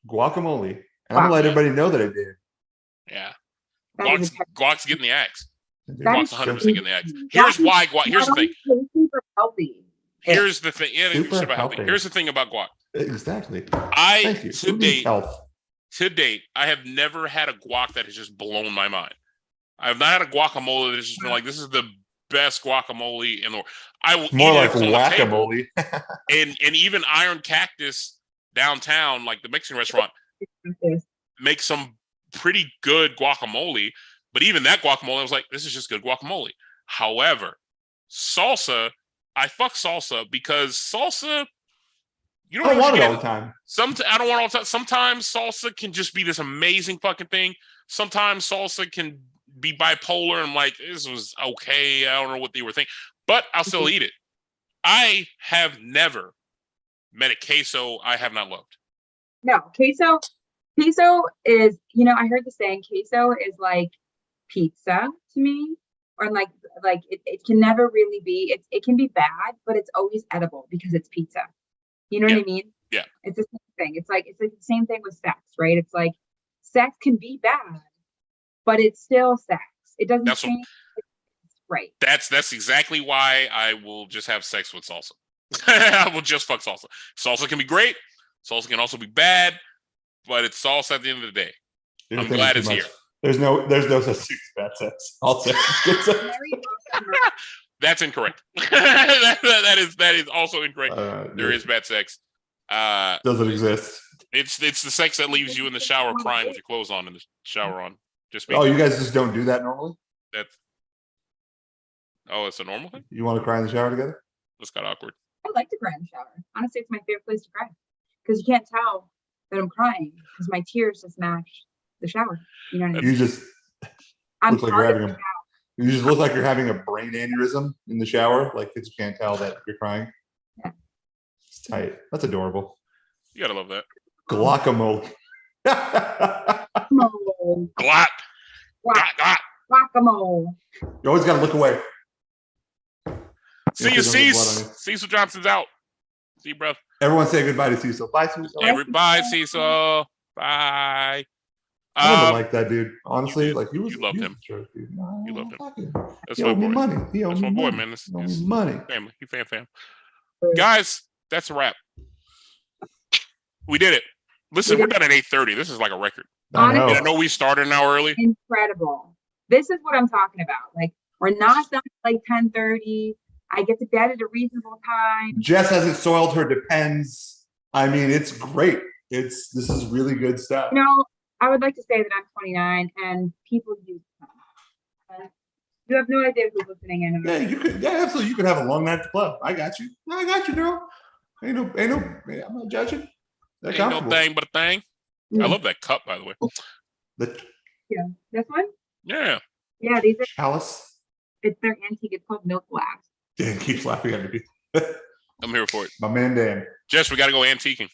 guacamole. And I'm gonna let everybody know that I did. Yeah. Guac's getting the axe. Guac's 100% getting the axe. Here's why guac. Here's the thing. Super healthy. Here's the thing. Yeah, super healthy. Here's the thing about guac. Exactly. To date, I have never had a guac that has just blown my mind. I have not had a guacamole that has just been like, this is the best guacamole in the world. I will more like guacamole. and even Iron Cactus downtown, like the Mexican restaurant, makes some pretty good guacamole. But even that guacamole, I was like, this is just good guacamole. However, salsa, I fuck salsa because salsa, you don't want it all the time. I don't want it all the time. Sometimes salsa can just be this amazing fucking thing. Sometimes salsa can be bipolar. And I'm like, this was okay. I don't know what they were thinking, but I'll still eat it. I have never met a queso I have not loved. No, queso is, I heard the saying queso is like pizza to me, or like it can never really be, it can be bad, but it's always edible because it's pizza. You know what I mean? Yeah. It's the same thing. It's like the same thing with sex, right? It's like sex can be bad, but it's still sex. It doesn't change. Right. That's exactly why I will just have sex with salsa. I will just fuck salsa. Salsa can be great. Salsa can also be bad, but it's salsa at the end of the day. I'm glad it's here. There's no such thing as bad sex. Also, that's incorrect. that is also incorrect. There is bad sex. Doesn't exist. It's the sex that leaves you in the shower crying with your clothes on in the shower on. You guys just don't do that normally? It's a normal thing? You want to cry in the shower together? That's got awkward. I like to cry in the shower. Honestly, it's my favorite place to cry. Because you can't tell that I'm crying because my tears just match the shower. You know what I mean? You just look like you're having a brain aneurysm in the shower. Like you can't tell that you're crying. Yeah. It's tight. That's adorable. You gotta love that. Guacamole. Guacamole. You always gotta look away. See you, Cecil Johnson's out. See you, bro. Everyone say goodbye to Cecil. Bye, Cecil. Everybody, Cecil. Bye. I never liked that dude. Honestly, like you loved him. Jerk, dude. No, you loved him. That's my boy. Money. That's my boy, man. He owed me money. Family. You fam. Guys, that's a wrap. We did it. Listen, we're done at 8:30. This is like a record. I know we started an hour early. Incredible. This is what I'm talking about. Like, we're not done at like 10:30. I get to bed at a reasonable time. Jess hasn't soiled her Depends. I mean, it's great. This is really good stuff. I would like to say that I'm 29 and people use them. You have no idea who's listening in. Yeah, you could. Yeah, absolutely. You could have a long night at the club. I got you, girl. Ain't no. I'm not judging. Ain't no thing but a thing. I love that cup, by the way. Yeah, this one. Yeah. Yeah, these are chalice. They're antique. It's called milk glass. Dan keeps laughing at me. I'm here for it. My man, Dan. Jess, we got to go antiquing.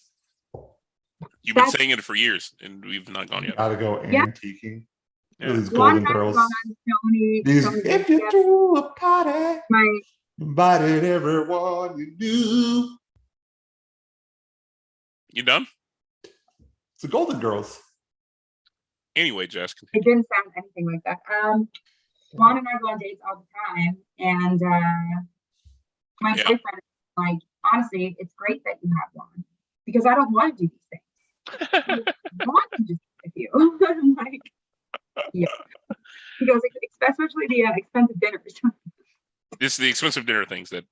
You've been saying it for years, and we've not gone yet. Gotta go antiquing. Yeah. These golden girls. If you threw a party, invited everyone you knew. You done? It's the Golden Girls. Anyway, Jess. It didn't sound anything like that. Juan and I go on dates all the time, and my boyfriend is like, honestly, it's great that you have one because I don't want to do these things. I want to just with you. I'm like, yeah. He goes, especially the expensive dinners. This is the expensive dinner things that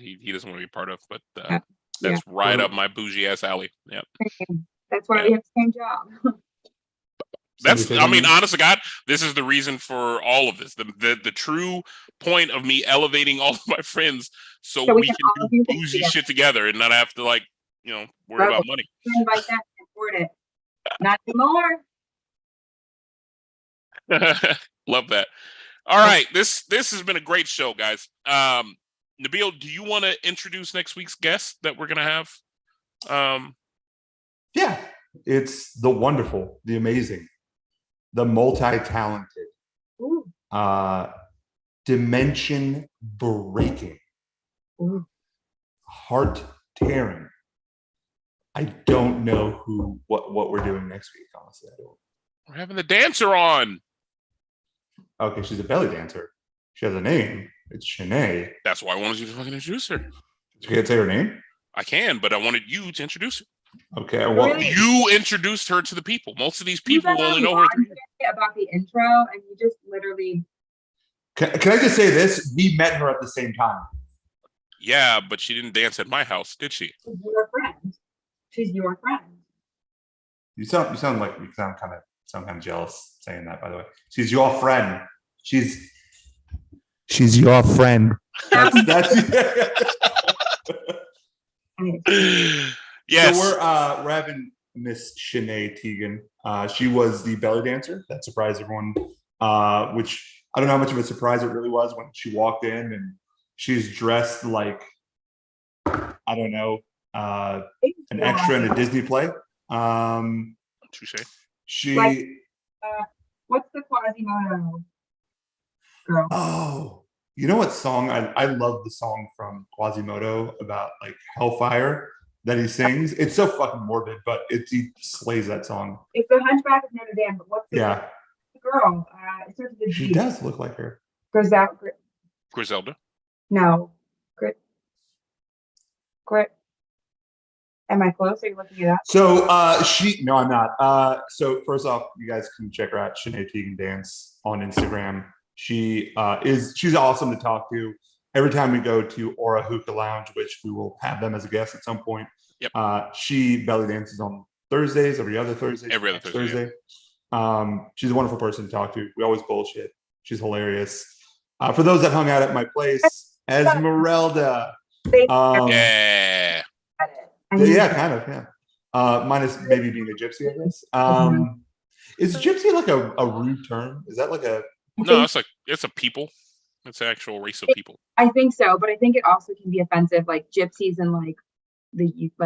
he doesn't want to be part of, but that's right up my bougie ass alley. Yeah. That's why we have the same job. Honest to God, this is the reason for all of this. The true point of me elevating all of my friends so we can do bougie shit together and not have to worry about money. Invite that and afford it. Not anymore. Love that. All right, this has been a great show, guys. Nabil, do you want to introduce next week's guest that we're gonna have? Yeah, it's the wonderful, the amazing, the multi-talented, dimension breaking, heart tearing. I don't know what we're doing next week. Honestly, I don't. We're having the dancer on. Okay, she's a belly dancer. She has a name. It's Shanae. That's why I wanted you to fucking introduce her. You can't say her name? I can, but I wanted you to introduce her. Okay, well, you introduced her to the people. Most of these people only know her about the intro, and you just literally. Can I just say this? We met her at the same time. Yeah, but she didn't dance at my house, did she? She's your friend. She's your friend. You sound kind of jealous saying that. By the way, she's your friend. She's your friend. That's Yes. So we're having Miss Shanae Teagan. She was the belly dancer that surprised everyone. Which I don't know how much of a surprise it really was when she walked in and she's dressed like I don't know an extra in a Disney play. Touche. She. What's the Quasimodo girl? Oh, you know what song? I love the song from Quasimodo about like hellfire that he sings. It's so fucking morbid, but he slays that song. It's the Hunchback of Notre Dame, but what's the girl? It starts with a G. She does look like her. Griselda? No. Grit. Am I close? Are you looking it up? So no, I'm not. So first off, you guys can check her out, Shanae Teagan Dance on Instagram. She's awesome to talk to. Every time we go to Aura Hookah Lounge, which we will have them as a guest at some point. Yep. She belly dances on Thursdays, every other Thursday. Every other Thursday. She's a wonderful person to talk to. We always bullshit. She's hilarious. For those that hung out at my place, Esmeralda. Yeah. Yeah, kind of, yeah. Minus maybe being a gypsy, I guess. Is gypsy like a rude term? Is that like a... No, it's a people. It's an actual race of people. I think so, but I think it also can be offensive, like gypsies in like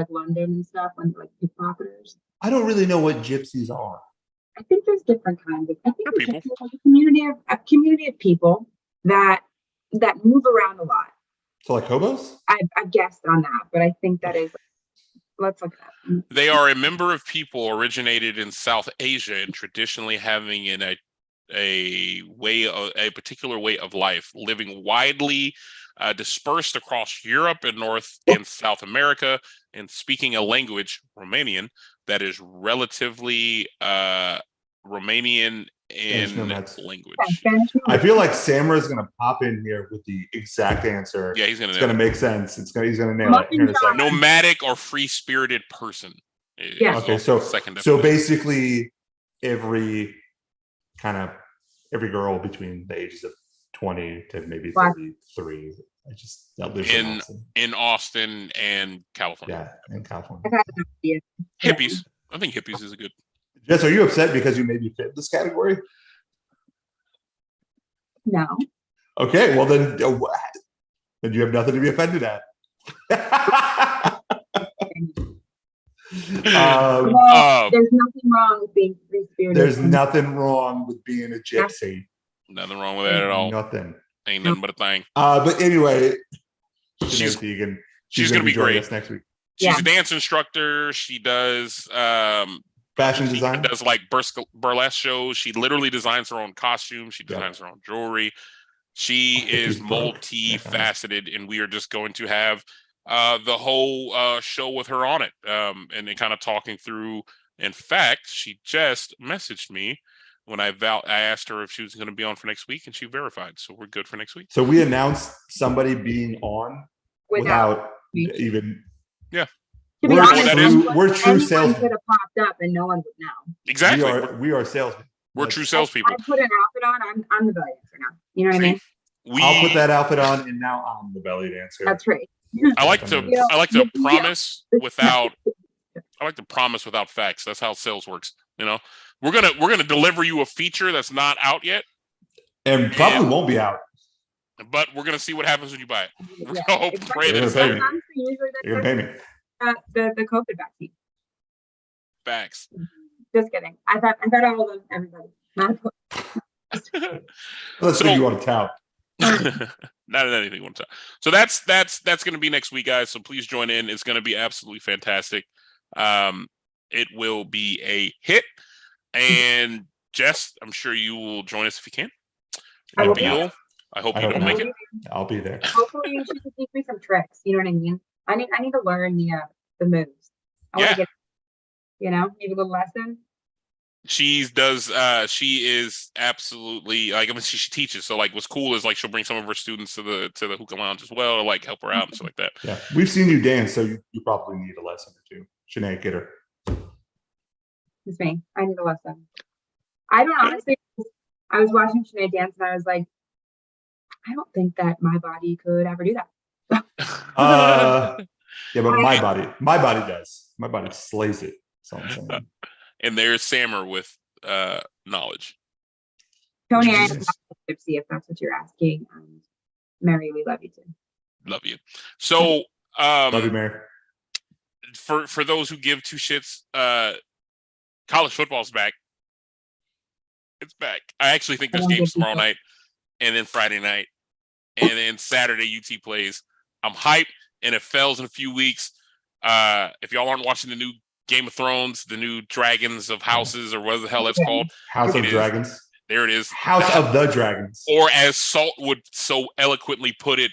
London and stuff, and like pickpocketers. I don't really know what gypsies are. I think there's different kinds of. I think they're people. Like a community of people that move around a lot. So like hobos? I guessed on that, but I think that is. Let's look at that. They are a member of people originated in South Asia and traditionally having a particular way of life, living widely dispersed across Europe and North and South America, and speaking a language, Romanian, that is relatively Romanian in language. I feel like Samra is going to pop in here with the exact answer. Yeah, he's going to. It's going to make sense. He's going to nail it. Here in a second. Nomadic or free-spirited person. Yeah. Okay. So basically, every girl between the ages of 20 to maybe 33. That lives in Austin and California. Yeah, in California. Hippies. I think hippies is a good. Jess, are you upset because you maybe fit this category? No. Okay, well then you have nothing to be offended at. There's nothing wrong with being free-spirited. There's nothing wrong with being a gypsy. Nothing wrong with that at all. Nothing. Ain't nothing but a thing. But anyway, she's going to be great next week. She's a dance instructor. She does fashion design. Does like burlesque shows. She literally designs her own costumes. She designs her own jewelry. She is multifaceted, and we are just going to have the whole show with her on it, and then kind of talking through. In fact, she just messaged me when I asked her if she was going to be on for next week, and she verified. So we're good for next week. So we announced somebody being on without even. Yeah. To be honest, we're true salesmen. Could have popped up and no one would know. Exactly. We are salesmen. We're true salespeople. I put an outfit on. I'm the belly dancer now. You know what I mean? I'll put that outfit on, and now I'm the belly dancer. That's right. I like to promise without. I like to promise without facts. That's how sales works. You know, we're gonna deliver you a feature that's not out yet, and probably won't be out. But we're gonna see what happens when you buy it. We're gonna hope pray that it's You're gonna pay me. The COVID vaccine. Facts. Just kidding. I thought all of everybody. Let's see you want to tout. Not anything you want to tout. So that's going to be next week, guys. So please join in. It's going to be absolutely fantastic. It will be a hit. And Jess, I'm sure you will join us if you can. I hope you don't make it. I'll be there. Hopefully, you should teach me some tricks. You know what I mean? I need to learn the moves. I want to get, maybe a little lesson. She is absolutely she teaches. So like, what's cool is like she'll bring some of her students to the hookah lounge as well, to like help her out and stuff like that. Yeah, we've seen you dance, so you probably need a lesson or two. Shanae, get her. It's me. I need a lesson. I don't honestly. I was watching Shanae dance, and I was like, I don't think that my body could ever do that. Yeah, but my body does. My body slays it. So I'm saying. And there's Sammer with knowledge. Tony, I am not a gypsy, if that's what you're asking. Mary, we love you too. Love you. So love you, Mary. For those who give two shits, college football's back. It's back. I actually think there's games tomorrow night, and then Friday night, and then Saturday UT plays. I'm hyped, and it fails in a few weeks. If y'all aren't watching the new Game of Thrones, the new Dragons of Houses, or whatever the hell that's called. House of Dragons. There it is. House of the Dragons. Or as Salt would so eloquently put it,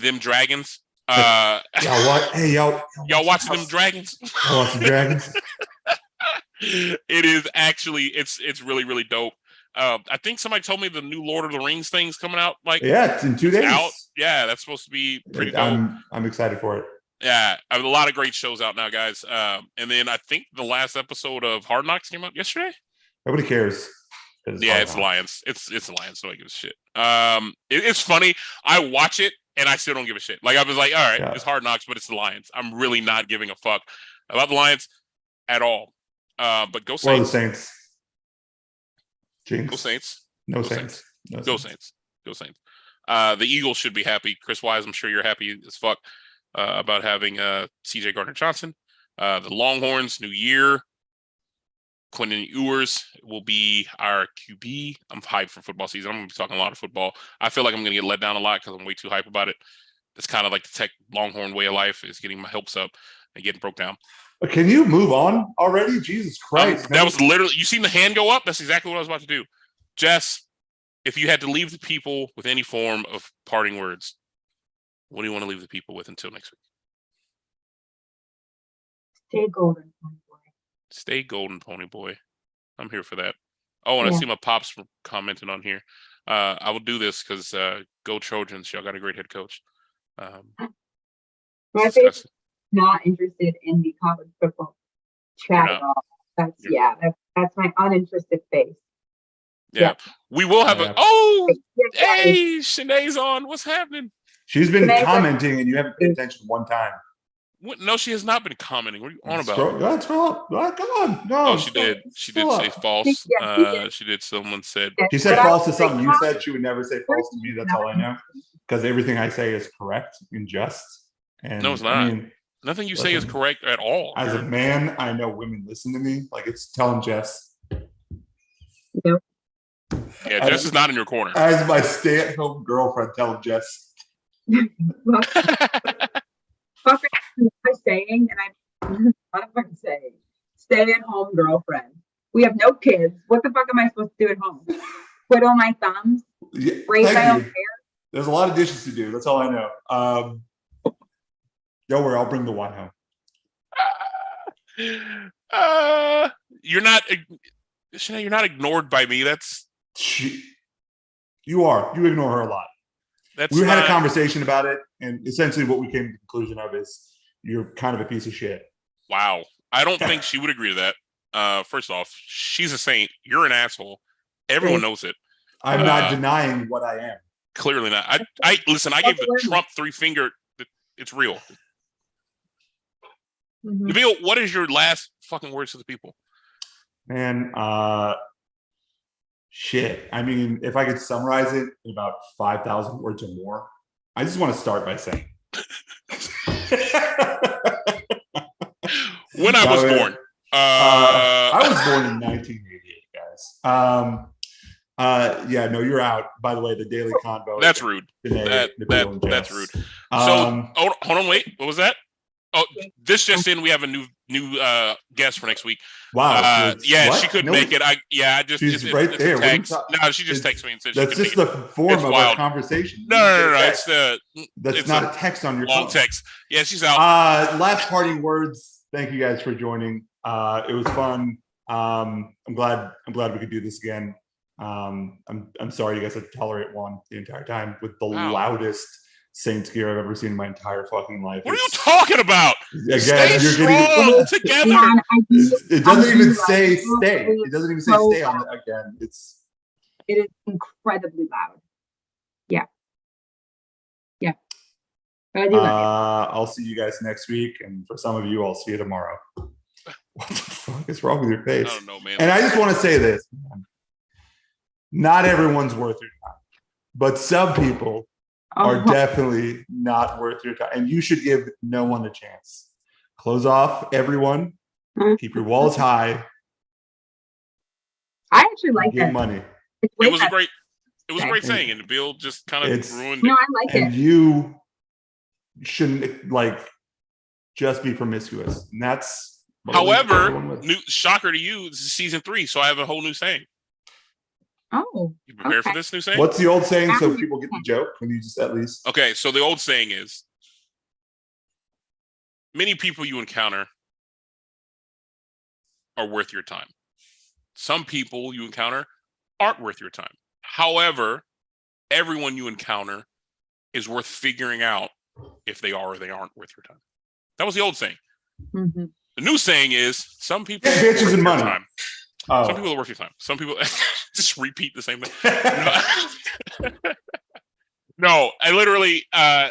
them dragons. Y'all watching them dragons? Y'all watch the dragons? It is actually, it's really, really dope. I think somebody told me the new Lord of the Rings thing's coming out. It's in 2 days. Out. Yeah, that's supposed to be pretty dope. I'm excited for it. Yeah, I have a lot of great shows out now, guys. And then I think the last episode of Hard Knocks came out yesterday. Nobody cares. It's Lions. It's Lions. Nobody gives a shit. It's funny. I watch it and I still don't give a shit. Like I was like, all right, it's Hard Knocks, but it's the Lions. I'm really not giving a fuck about the Lions at all. But go Saints. Or the Saints. Jinx. Go Saints. No Saints. Go Saints. Go Saints. The Eagles should be happy. Chris Wise, I'm sure you're happy as fuck. About having C.J. Gardner-Johnson. The Longhorns, new year. Quentin Ewers will be our QB. I'm hyped for football season. I'm going to be talking a lot of football. I feel like I'm going to get let down a lot because I'm way too hype about it. That's kind of like the tech Longhorn way of life, is getting my hopes up and getting broke down. Can you move on already? Jesus Christ. That was literally, you seen the hand go up? That's exactly what I was about to do. Jess, if you had to leave the people with any form of parting words, what do you want to leave the people with until next week? Stay golden, pony boy. Stay golden, pony boy. I'm here for that. Oh, and I see my pops commenting on here. I will do this because go Trojans. Y'all got a great head coach. My favorite, not interested in the college football chat at all. That's my uninterested face. Yeah. We will have hey, Shanae's on. What's happening? She's been commenting and you haven't paid attention one time. What? No, she has not been commenting. What are you on about? Scroll up. Come on. No, oh, she did. She did say false. She did. Someone said. She said false to something. You said she would never say false to me. That's all I know. Because everything I say is correct and just. And no, it's not. I mean, nothing you say is correct at all. As a man, I know women listen to me. Like, it's telling Jess. Yep. Yeah, Jess is not in your corner. As my stay-at-home girlfriend telling Jess. Fuck I'm saying, and I'm not fucking saying, stay-at-home girlfriend. We have no kids. What the fuck am I supposed to do at home? Twiddle my thumbs? Braid my own hair? There's a lot of dishes to do. That's all I know. Don't worry, I'll bring the wine home. You're not, Shanae, you're not ignored by me. You are. You ignore her a lot. We had a conversation about it, and essentially what we came to the conclusion of is you're kind of a piece of shit. Wow. I don't think she would agree to that. First off, she's a saint. You're an asshole. Everyone knows it. I'm not denying what I am. Clearly not. I listen, I gave the Trump 3-finger. It's real. Mm-hmm. Nabil, what is your last fucking words to the people? Man, shit. I mean, if I could summarize it in about 5,000 words or more, I just want to start by saying. When I was born. I was born in 1988, guys. Yeah, no, you're out. By the way, the Daily Convo. That's rude. That's rude. So, hold on, wait. What was that? Oh, this just in. We have a new guest for next week. Wow. She couldn't make it. She's right there. No, she just texted me and said that's just the form of our conversation. No. That's not a text on your long phone. Text. Yeah, she's out. Last parting words. Thank you guys for joining. It was fun. I'm glad we could do this again. I'm sorry you guys had to tolerate one the entire time with the loudest Saints gear I've ever seen in my entire fucking life. What are you talking about? Again, stay strong together. It doesn't even say stay. It doesn't even say stay on it again. It is incredibly loud. Yeah. But I do I'll see you guys next week, and for some of you, I'll see you tomorrow. What the fuck is wrong with your face? I don't know, man. And I just want to say this: not everyone's worth your time, but some people are definitely not worth your time, and you should give no one a chance. Close off, everyone. Keep your walls high. I actually like that. Money. It was a great saying, and Bill just kind of ruined it. No, I like it. And you shouldn't just be promiscuous. And that's. However, new shocker to you. This is season 3, so I have a whole new saying. Oh, you prepared for this new saying? What's the old saying so people get the joke? Can you just at least? Okay, so the old saying is, many people you encounter are worth your time. Some people you encounter aren't worth your time. However, everyone you encounter is worth figuring out if they are or they aren't worth your time. That was the old saying. Mm-hmm. The new saying is, some people are worth your time. Some people are worth your time. Some people just repeat the same thing. No, I literally, I'm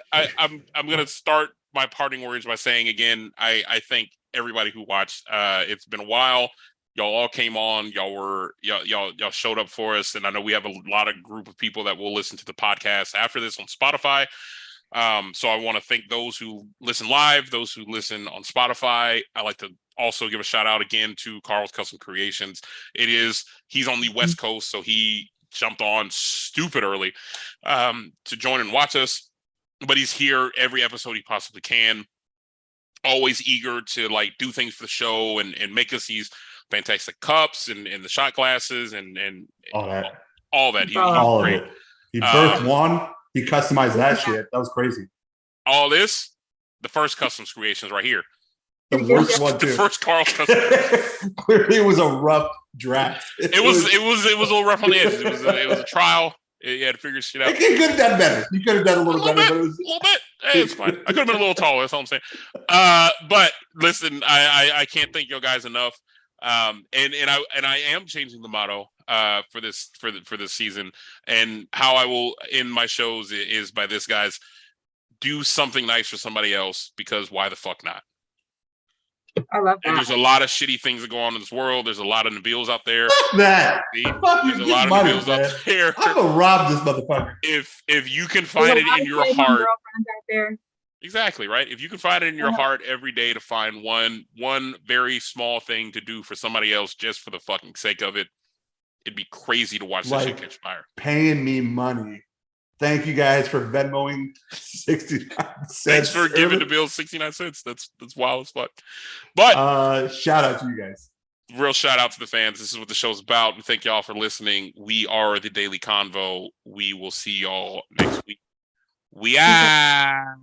going to start my parting words by saying again, I thank everybody who watched. It's been a while. Y'all all came on. Y'all showed up for us, and I know we have a lot of group of people that will listen to the podcast after this on Spotify. So I want to thank those who listen live, those who listen on Spotify. I like to also give a shout out again to Carl's Custom Creations. He's on the West Coast, so he jumped on stupid early to join and watch us. but he's here every episode he possibly can. Always eager to like do things for the show and make us these fantastic cups and the shot glasses and all that. All that. All of it. He birthed one. He customized that shit. That was crazy. All this, the first customs creations right here. The worst one too. The first Carl's custom. Clearly, it was a rough draft. It was a little rough on the edges. It was a trial. You had to figure shit out. You could have done better. You could have done a little better. But it was... A little bit. Hey, it's fine. I could have been a little taller. That's all I'm saying. But listen, I can't thank you guys enough. And I am changing the motto for this season, and how I will end my shows is by this, guys. Do something nice for somebody else, because why the fuck not? I love that. And there's a lot of shitty things that go on in this world. There's a lot of Nabils out there. Fuck that. There's a lot of Nabils out there. I'm gonna rob this motherfucker. If you can find it in your heart, out there. Exactly, right? If you can find it in your heart every day to find one very small thing to do for somebody else just for the fucking sake of it, it'd be crazy to watch this shit catch fire. Paying me money. Thank you guys for Venmoing 69 cents. Thanks for giving the bill 69 cents. That's wild as fuck. But shout out to you guys. Real shout out to the fans. This is what the show's about. We thank y'all for listening. We are the Daily Convo. We will see y'all next week. We are.